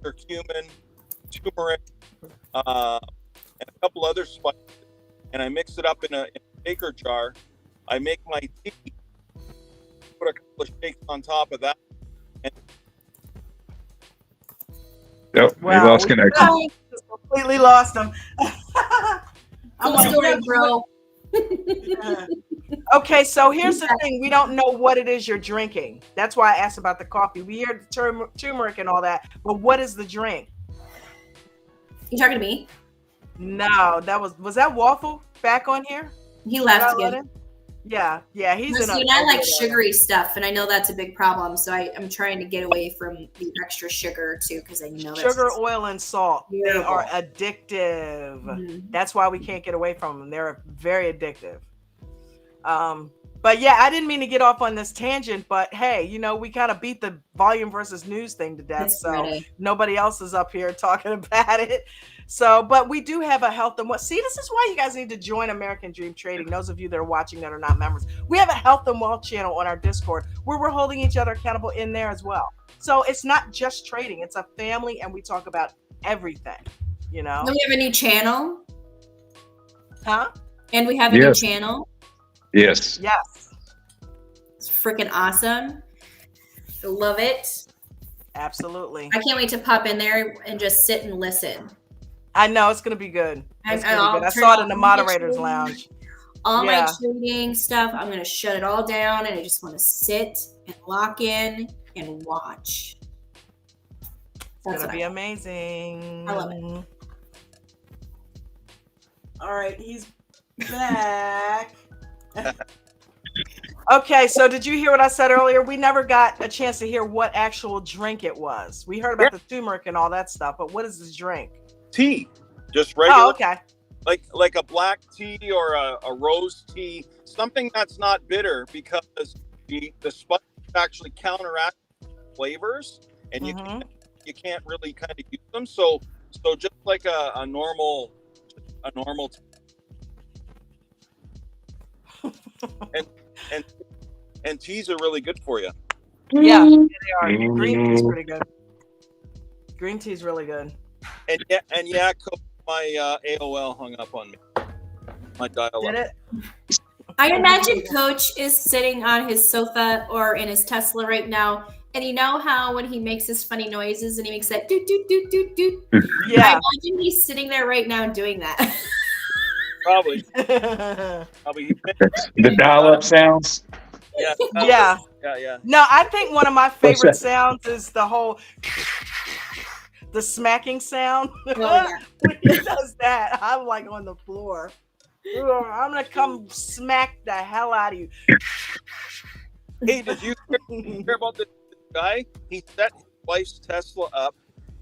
curcumin, turmeric, and a couple other spices, and I mix it up in a shaker jar. I make my tea, put a couple of shakes on top of that. And Yep, we lost connection. Completely lost them. Cool story, bro. Okay, so here's the thing. We don't know what it is you're drinking. That's why I asked about the coffee. We hear turmeric and all that, but what is the drink? You talking to me? No, was that Waffle back on here? He left again. Yeah, he's No, in a. see, and I like weirdo. sugary stuff, and I know that's a big problem. So I'm trying to get away from the extra sugar too, because I know that's Sugar, just oil, and salt. They are terrible. addictive. Mhm. That's why we can't get away from them. They're very addictive. But yeah, I didn't mean to get off on this tangent, but hey, we kind of beat the volume versus news thing to death. It's So Friday. nobody else is up here talking about it. So, but we do have a health and wealth. See, this is why you guys need to join American Dream Trading. Those of you that are watching that are not members, we have a health and wealth channel on our Discord where we're holding each other accountable in there as well. So it's not just trading; it's a family, and we talk about everything. We have a new channel. Huh? And we have a new channel. Yes. Yes. It's freaking awesome. I love it. Absolutely. I can't wait to pop in there and just sit and listen. I know it's gonna be good. It's gonna be good. I turn saw it in off the my moderators trading, lounge. All Yeah. my trading stuff, I'm gonna shut it all down, and I just want to sit and lock in and watch. It's gonna be amazing. I love it. All right, he's back. Okay, so did you hear what I said earlier? We never got a chance to hear what actual drink it was. We heard about the turmeric and all that stuff, but what is this drink? Tea, just regular. Oh, okay. Like a black tea or a rose tea, something that's not bitter, because the spice actually counteract flavors, and you can't really kind of use them. So just like a normal tea. and teas are really good for you. Yeah, they are. Green tea's pretty good. Green tea's really good. And Coach, my AOL hung up on me. My dial-up. Did it? I imagine Coach is sitting on his sofa or in his Tesla right now, and you know how when he makes his funny noises and he makes that doot doot doot doot doot. Yeah. I imagine he's sitting there right now doing that. Probably. The dial-up sounds. Yeah. No, I think one of my favorite sounds is the smacking sound. When he does that, I'm like on the floor. I'm gonna come smack the hell out of you. Hey, did you hear about this guy? He set his wife's Tesla up,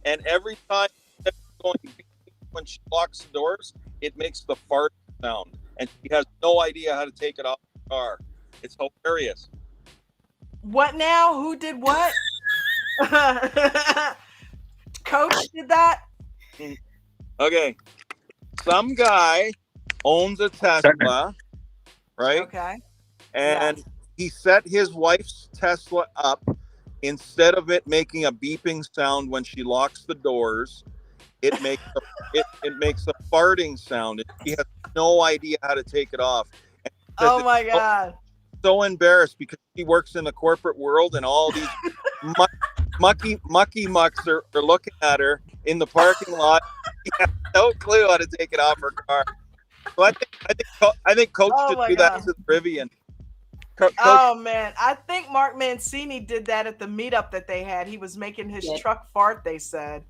and every time when she locks the doors, it makes the fart sound, and she has no idea how to take it off the car. It's hilarious. What now? Who did what? Coach did that? Okay. Some guy owns a Tesla, right? Okay. And he set his wife's Tesla up. Instead of it making a beeping sound when she locks the doors, it makes it makes a farting sound. And he has no idea how to take it off. Oh my God. So embarrassed because he works in the corporate world, and all these mucky mucks are looking at her in the parking lot. He has no clue how to take it off her car. So I think Coach should do that to Rivian. Oh man, I think Mark Mancini did that at the meetup that they had. He was making his truck fart, they said.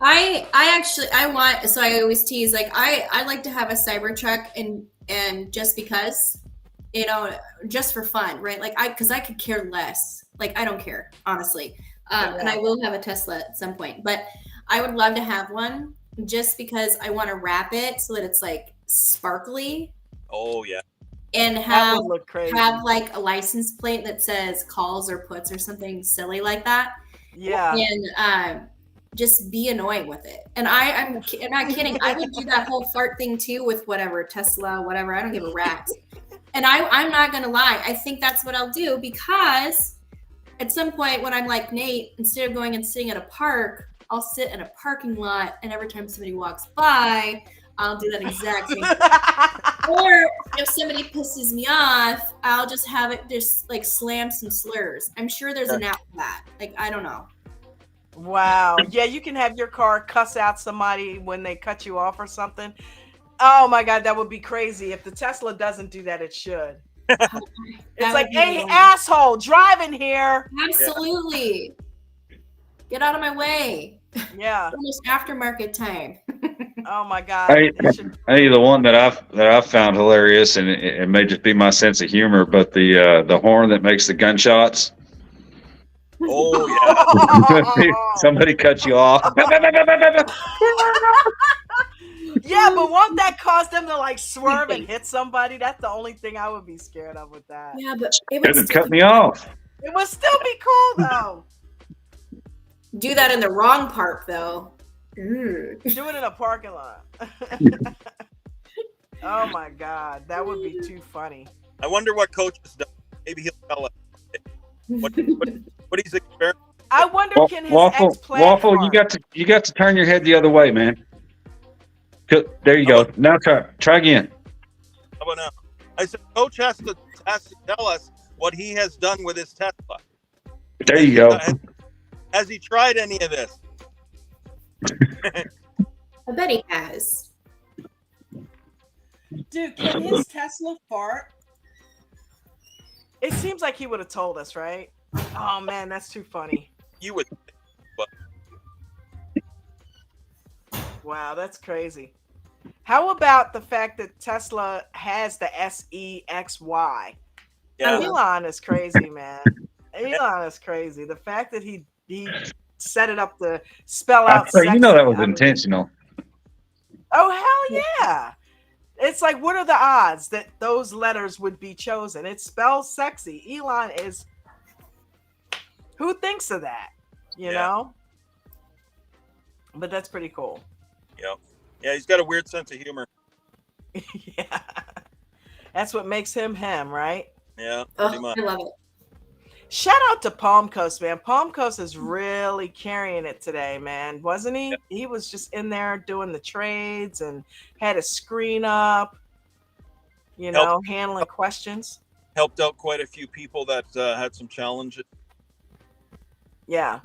I always tease, like I like to have a Cybertruck and just because, just for fun, right? Like because I could care less. Like I don't care, honestly. And I will have a Tesla at some point, but I would love to have one just because I want to wrap it so that it's like sparkly. Oh yeah. And have like a license plate that says calls or puts or something silly like that. Yeah. And just be annoying with it. And I'm not kidding. I would do that whole fart thing too with whatever, Tesla, whatever. I don't give a rat. And I'm not going to lie. I think that's what I'll do, because at some point when I'm like Nate, instead of going and sitting at a park, I'll sit in a parking lot, and every time somebody walks by, I'll do that exact same thing. Or if somebody pisses me off, I'll just have it just like slam some slurs. I'm sure there's an app for that. Like, I don't know. Wow. Yeah, you can have your car cuss out somebody when they cut you off or something. Oh my God, that would be crazy. If the Tesla doesn't do that, it should. It's like, hey, asshole, driving here. Absolutely. Get out of my way. Yeah. Almost aftermarket time. Oh my God. Hey, They should- hey, the one that I've found hilarious, and it may just be my sense of humor, but the horn that makes the gunshots. Oh yeah. Somebody cut you off. Yeah, but won't that cause them to like swerve and hit somebody? That's the only thing I would be scared of with that. Yeah, but it would Couldn't still cut me off. It would still be cool though. do that in the wrong park, though. Do it in a parking lot. Oh my God, that would be too funny. I wonder what coach has done. Maybe he'll tell us what he's experimenting. I wonder can his Waffle, ex plan Waffle, for you got to turn your head the other way, man. There you go. Now try again. How about now? I said, Coach has to tell us what he has done with his Tesla. There you go. Has he tried any of this? I bet he has. Dude, can his Tesla fart? It seems like he would have told us, right? Oh man, that's too funny. You would. Wow, that's crazy. How about the fact that Tesla has the SEXY? Yeah. Elon is crazy, man. Elon is crazy. The fact that he set it up to spell out So you know sexy, that was I mean, intentional. oh hell yeah. It's like, what are the odds that those letters would be chosen? It spells sexy. Elon is, who thinks of that? You know? But that's pretty cool. Yeah. Yeah, he's got a weird sense of humor. Yeah. That's what makes him him, right? Yeah, pretty Oh, much. I love it. Shout out to Palm Coast, man. Palm Coast is really carrying it today, man. Wasn't he? Yeah. He was just in there doing the trades and had a screen up, you know, handling questions. Helped out quite a few people that had some challenges. Yeah.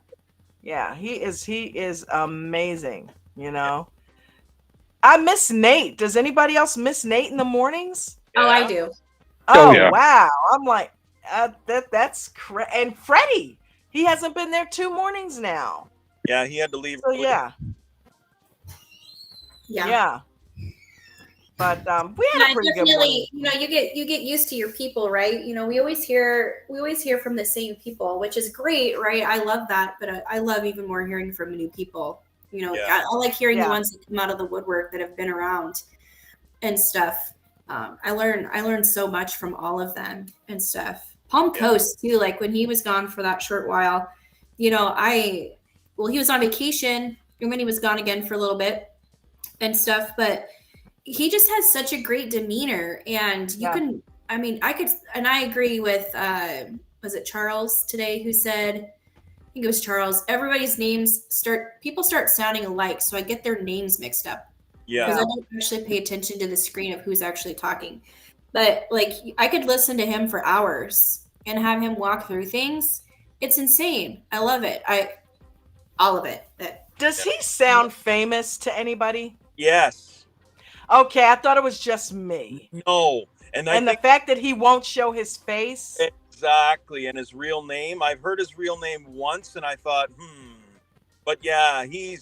Yeah, he is amazing, you know. I miss Nate. Does anybody else miss Nate in the mornings? Oh, I do. Oh, yeah. wow. I'm like, that's and Freddie. He hasn't been there 2 mornings now. Yeah, he had to leave. So yeah. Yeah. But we had a pretty good morning. You know, you get used to your people, right? You know, we always hear from the same people, which is great, right? I love that, but I love even more hearing from new people. You know, Yeah. I like hearing the ones that come out of the woodwork that have been around and stuff. I learned so much from all of them and stuff. Palm Coast too, like when he was gone for that short while, you know, he was on vacation and when he was gone again for a little bit and stuff, but he just has such a great demeanor and I agree with, was it Charles today who said, I think it was Charles, everybody's names people start sounding alike. So I get their names mixed up. Yeah. Because I don't actually pay attention to the screen of who's actually talking. But like I could listen to him for hours and have him walk through things. It's insane. I love it. All of it. Does he sound famous to anybody? Yes. Okay, I thought it was just me. No. And the fact that he won't show his face. Exactly. And his real name. I've heard his real name once and I thought, But yeah, he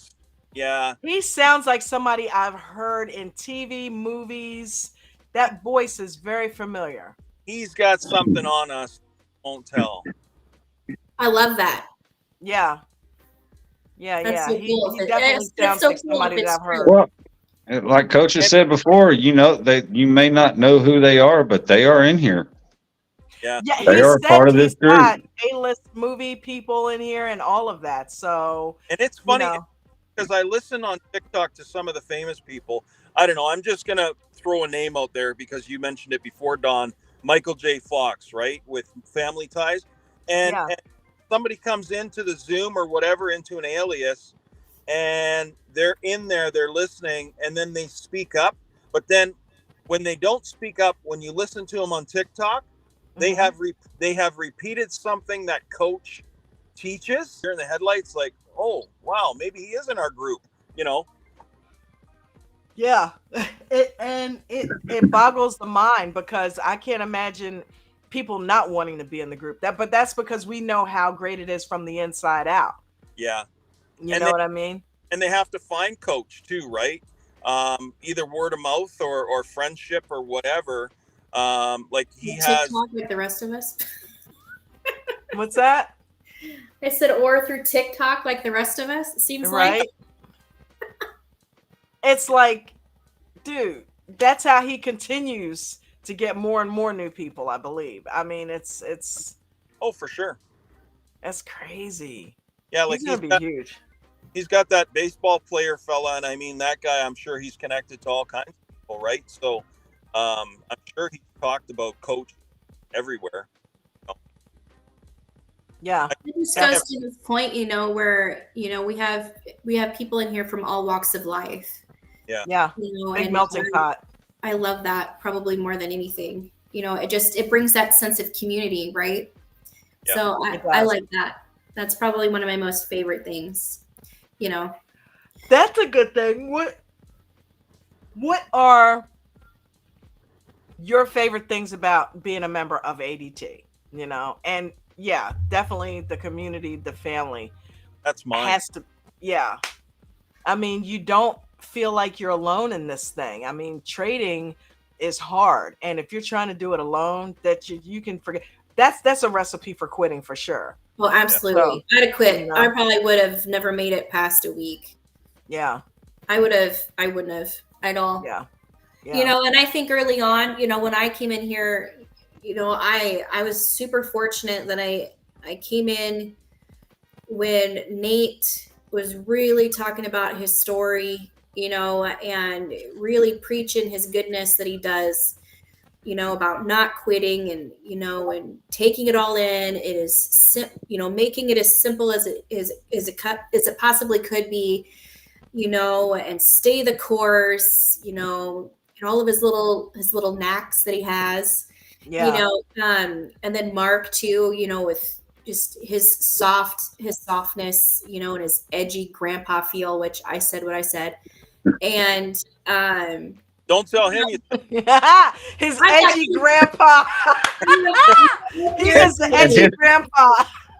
sounds like somebody I've heard in TV, movies. That voice is very familiar. He's got something on us. Won't tell. I love that. Yeah. Yeah, That's yeah. so cool. He definitely sounds so like cool somebody if that it's I've heard. true. Well, like Coach has said before, you know, you may not know who they are, but they are in here. Yeah. Yeah, They are part of this group. got A-list movie people in here and all of that. So, and it's funny you know, because I listen on TikTok to some of the famous people. I don't know. I'm just going to throw a name out there because you mentioned it before, Don. Michael J. Fox, right? With Family Ties. And somebody comes into the Zoom or whatever, into an alias, and they're in there, they're listening, and then they speak up. But then when they don't speak up, when you listen to them on TikTok, they have repeated something that Coach teaches. They're in the headlights like, oh, wow, maybe he is in our group, you know? Yeah. It boggles the mind because I can't imagine people not wanting to be in the group. But that's because we know how great it is from the inside out. Yeah. You know what I mean? And they have to find coach too, right? Either word of mouth or friendship or whatever. Like he has TikTok like the rest of us. What's that? I said, or through TikTok like the rest of us. It seems Right? like. It's like, dude, that's how he continues to get more and more new people, I believe. I mean, it's oh, for sure. That's crazy. Yeah, like he's gonna be huge. He's got that baseball player fella, and I mean that guy. I'm sure he's connected to all kinds of people, right? So, I'm sure he talked about coach everywhere. Yeah, this goes to this point, where we have people in here from all walks of life. Yeah, big melting pot. I love that probably more than anything. It brings that sense of community, right? Yeah, so I like that. That's probably one of my most favorite things. That's a good thing. What are your favorite things about being a member of ADT? And yeah, definitely the community, the family. That's mine. Has to, yeah. I mean, you don't feel like you're alone in this thing. I mean, trading is hard, and if you're trying to do it alone, that you can forget. That's a recipe for quitting for sure. Well, absolutely. So, I'd have quit. I probably would have never made it past a week. Yeah. I wouldn't have at all. Yeah. And I think early on, when I came in here, I was super fortunate that I came in when Nate was really talking about his story, and really preaching his goodness that he does, about not quitting and, and taking it all in. It is, making it as simple as it possibly could be, and stay the course, and all of his little knacks that he has, and then Mark too, with just his softness, and his edgy grandpa feel, which I said what I said. And, don't tell him his edgy grandpa. He is the edgy grandpa.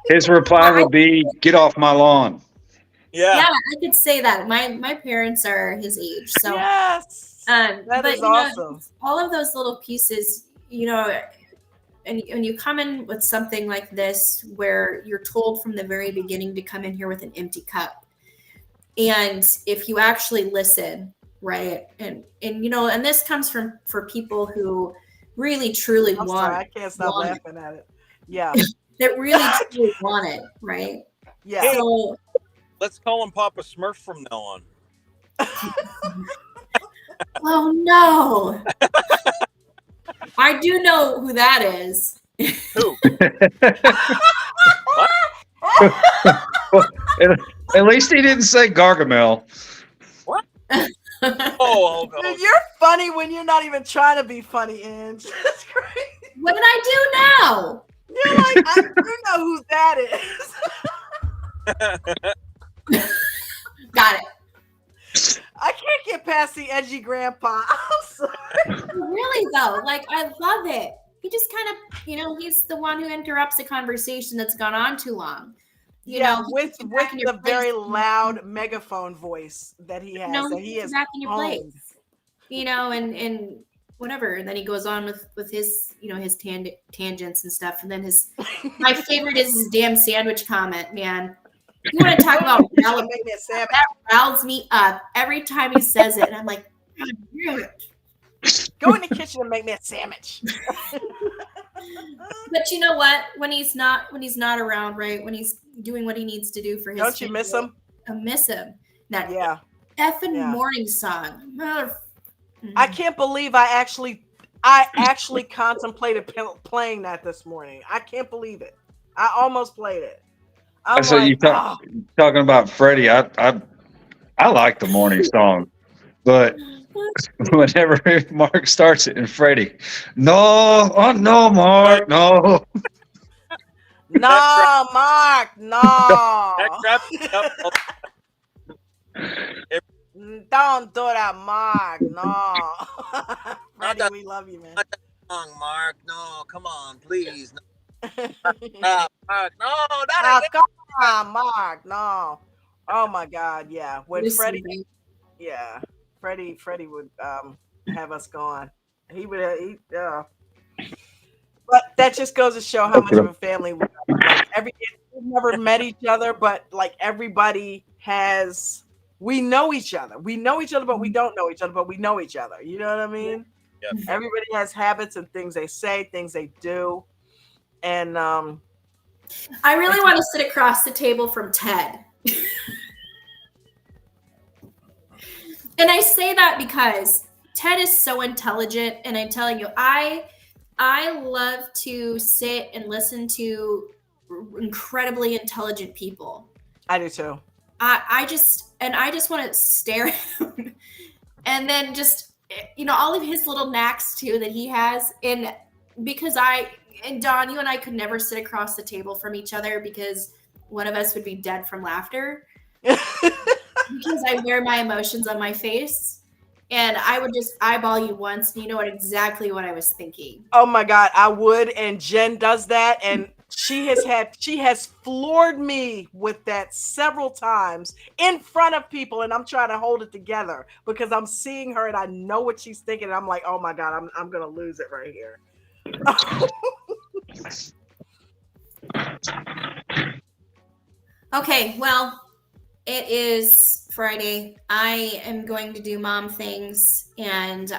His reply would be, "Get off my lawn." Yeah, I could say that. My parents are his age, so yes, that is awesome. All of those little pieces, and when you come in with something like this, where you're told from the very beginning to come in here with an empty cup, and if you actually listen, right, and and this comes for people who really truly want. Sorry, I can't stop laughing at it. Yeah, that really truly want it, right? Yeah. Hey, so, let's call him Papa Smurf from now on. Oh no. I do know who that is. Who? At least he didn't say Gargamel. What? Oh. Dude, you're funny when you're not even trying to be funny, Ange. That's great. What did I do now? You're like, I do know who that is. Got it. I can't get past the edgy grandpa. I'm sorry. Really though, like I love it. He just kind of, he's the one who interrupts a conversation that's gone on too long. With the very loud megaphone voice that he has, that he is back in your place. And whatever. And then he goes on with his, his tangents and stuff. And then my favorite is his damn sandwich comment, man. You want to talk about that riles me up every time he says it, and I'm like, God damn it. Go in the kitchen and make me a sandwich. But you know what? When he's not around, right? When he's doing what he needs to do for his Don't you miss him? I miss him. That effing morning song. I can't believe I actually contemplated playing that this morning. I can't believe it. I almost played it. So you talking about Freddie? I like the morning song, but whenever Mark starts it and Freddie, no, Mark, no. No, Mark, no. Don't do that, Mark. No. Freddie, we love you, man. Not that song, Mark. No, come on, please. No. Mark, no, come on, Mark, no. Oh my God, yeah. When Just Freddie, something. yeah, Freddie would have us gone. He would, but that just goes to show how much of a family we are. Like we've never met each other, but like everybody has. We know each other. We know each other, but we don't know each other. But we know each other. You know what I mean? Yeah. Everybody has habits and things they say, things they do, and I really want to sit across the table from Ted. And I say that because Ted is so intelligent, and I'm telling you, I love to sit and listen to incredibly intelligent people. I do too. I just want to stare at him, and then just all of his little knacks too that he has. And because Don, you and I could never sit across the table from each other because one of us would be dead from laughter. Because I wear my emotions on my face, and I would just eyeball you once, and you know exactly what I was thinking. Oh my God, I would, and Jen does that, and she has floored me with that several times in front of people, and I'm trying to hold it together because I'm seeing her and I know what she's thinking, and I'm like, oh my God, I'm gonna lose it right here. Okay, well, it is Friday. I am going to do mom things, and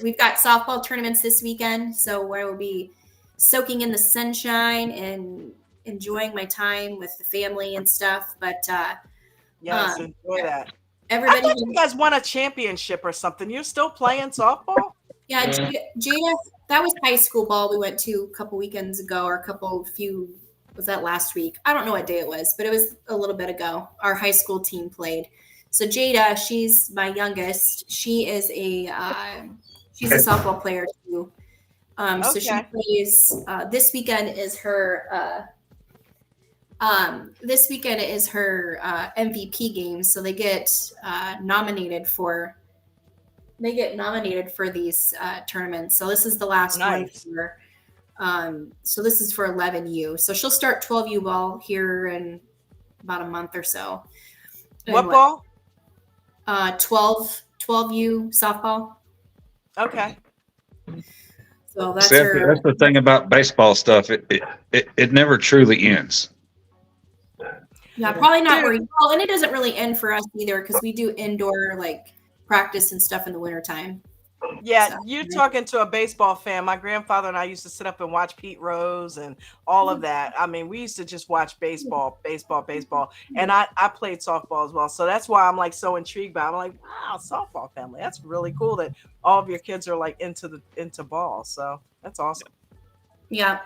we've got softball tournaments this weekend, so I will be soaking in the sunshine and enjoying my time with the family and stuff. But yes, enjoy that. Everybody, I thought you guys won a championship or something. You're still playing softball? Yeah, Jada, that was high school ball we went to a couple weekends ago, or was that last week? I don't know what day it was, but it was a little bit ago. Our high school team played. So Jada, she's my youngest. She is she's a softball player too. So she plays. This weekend is her MVP game. So they get nominated for these tournaments. So this is the last one for. So this is for 11U. So she'll start 12U ball here in about a month or so. What ball? 12U softball. Okay. So that's that's the thing about baseball stuff. It never truly ends. Yeah, probably not very well, and it doesn't really end for us either because we do indoor practice and stuff in the wintertime. Yeah, so, you're talking to a baseball fan. My grandfather and I used to sit up and watch Pete Rose and all of that. I mean, we used to just watch baseball. And I played softball as well. So that's why I'm so intrigued by it. I'm like, wow, softball family. That's really cool that all of your kids are into ball. So that's awesome. Yeah.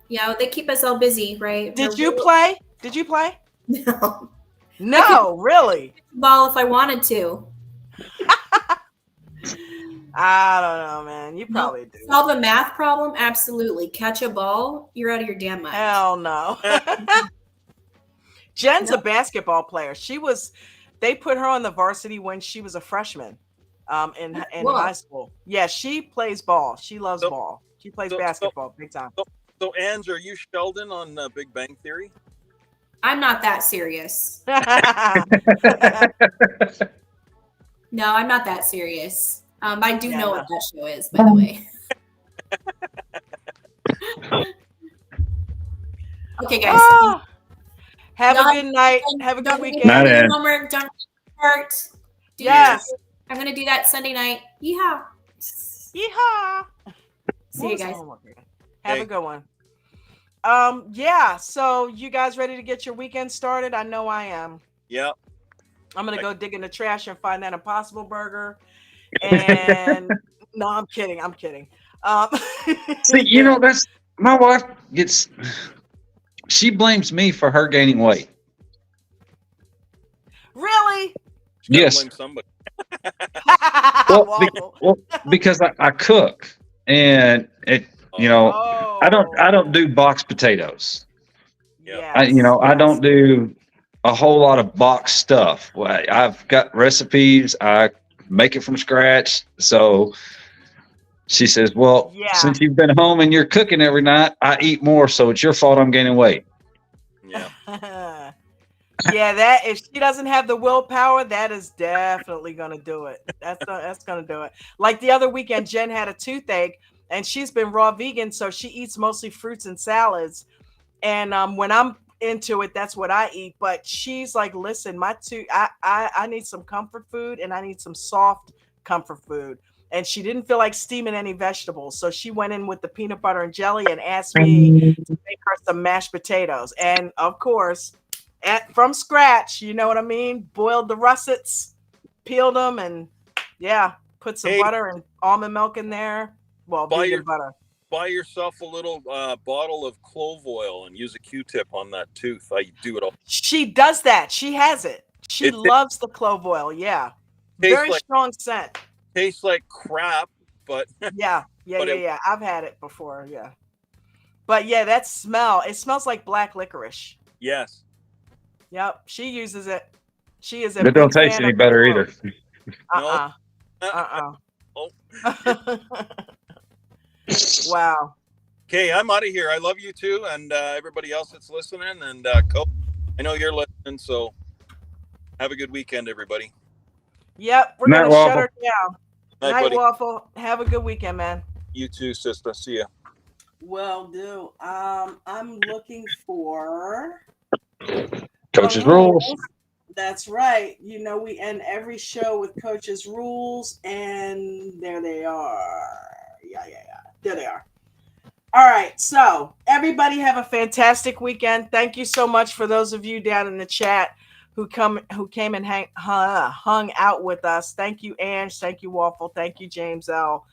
Yeah, they keep us all busy, right? Did you play? No. No, really? Ball if I wanted to. I don't know, man. You probably do. Solve a math problem? Absolutely. Catch a ball? You're out of your damn mind. Hell no. Jen's a basketball player. They put her on the varsity when she was a freshman in high school. Yeah, she plays ball. She loves ball. She plays basketball big time. So, Ange, are you Sheldon on Big Bang Theory? I'm not that serious. No, I'm not that serious. I do know what that show is, by the way. Okay, guys. Have a good night. Have a good weekend. Night, Ed. Homework. Don't start. Yes. I'm going to do that Sunday night. Yeehaw. Yeehaw. See you guys. Have a good one. So you guys ready to get your weekend started? I know I am. Yeah. I'm going to go dig in the trash and find that Impossible Burger. And no, I'm kidding. See, that's my wife she blames me for her gaining weight. Really? Yes. Blame somebody. well, because I cook, and I don't do boxed potatoes. Yeah. I don't do a whole lot of boxed stuff. I've got recipes. I make it from scratch. So she says, well, since you've been home and you're cooking every night, I eat more. So it's your fault I'm gaining weight. Yeah. Yeah, that if she doesn't have the willpower, that is definitely gonna do it. That's gonna do it. Like the other weekend, Jen had a toothache, and she's been raw vegan, so she eats mostly fruits and salads. And when I'm into it, that's what I eat. But she's like, listen, I need some comfort food, and I need some soft comfort food. And she didn't feel like steaming any vegetables, so she went in with the peanut butter and jelly and asked me to make her some mashed potatoes. And of course, from scratch, you know what I mean? Boiled the russets, peeled them, and yeah, put some butter and almond milk in there. Well, vegan butter. Buy yourself a little bottle of clove oil and use a Q-tip on that tooth. I do it all. She does that. She has it. She loves the clove oil. Yeah. Very strong scent. Tastes like crap, but yeah. I've had it before. Yeah. But yeah, that smell, it smells like black licorice. Yes. Yep. She uses it. She is It don't taste any better either. Oh. Wow. Okay, I'm out of here. I love you too, and everybody else that's listening. And Coach, I know you're listening, so have a good weekend, everybody. Yep, we're gonna shut her down. Night, Waffle. Have a good weekend, man. You too, sister. See ya. Will do. I'm looking for Coach's rules. That's right. You know, we end every show with Coach's rules, and there they are. Yeah. There they are. All right. So everybody have a fantastic weekend. Thank you so much for those of you down in the chat who came and hung out with us. Thank you, Ange. Thank you, Waffle. Thank you, James L,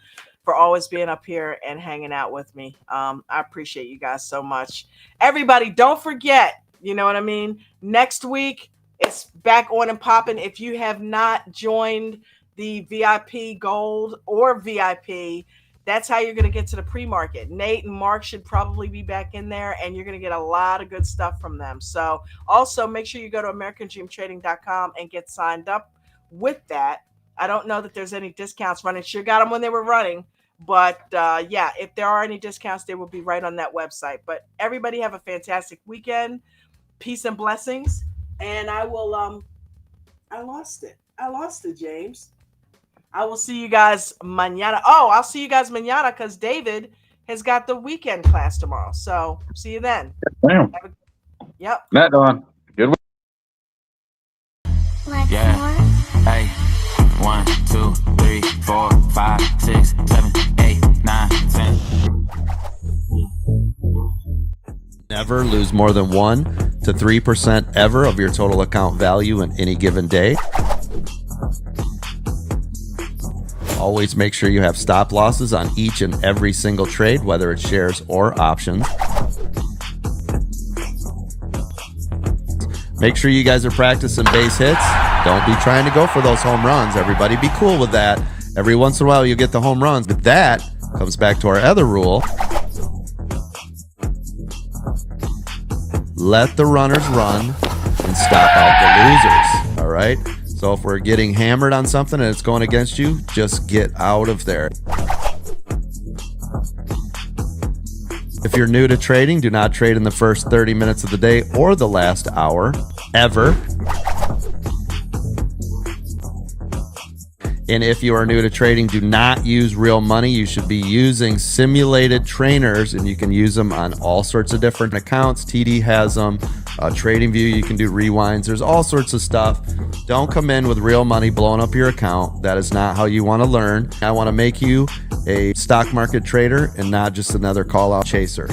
for always being up here and hanging out with me. I appreciate you guys so much. Everybody, don't forget, you know what I mean? Next week, it's back on and popping. If you have not joined the VIP Gold or VIP, that's how you're going to get to the pre-market. Nate and Mark should probably be back in there, and you're going to get a lot of good stuff from them. So also make sure you go to AmericanDreamTrading.com and get signed up with that. I don't know that there's any discounts running. Sure got them when they were running. But yeah, if there are any discounts, they will be right on that website. But everybody have a fantastic weekend. Peace and blessings. And I will, I lost it, James. I will see you guys mañana. Oh, I'll see you guys mañana because David has got the weekend class tomorrow. So see you then. Damn. Yep. Matt on. Good week. Yeah. Hey. 1, 2, 3, 4, 5, 6, 7, 8, 9, 10. Never lose more than 1 to 3% ever of your total account value in any given day. Always make sure you have stop losses on each and every single trade, whether it's shares or options. Make sure you guys are practicing base hits. Don't be trying to go for those home runs. Everybody be cool with that. Every once in a while, you'll get the home runs. But that comes back to our other rule. Let the runners run and stop out the losers. All right? So if we're getting hammered on something and it's going against you, just get out of there. If you're new to trading, do not trade in the first 30 minutes of the day or the last hour, ever. And if you are new to trading, do not use real money. You should be using simulated trainers, and you can use them on all sorts of different accounts. TD has them. TradingView, you can do rewinds. There's all sorts of stuff. Don't come in with real money blowing up your account. That is not how you want to learn. I want to make you a stock market trader and not just another call-out chaser.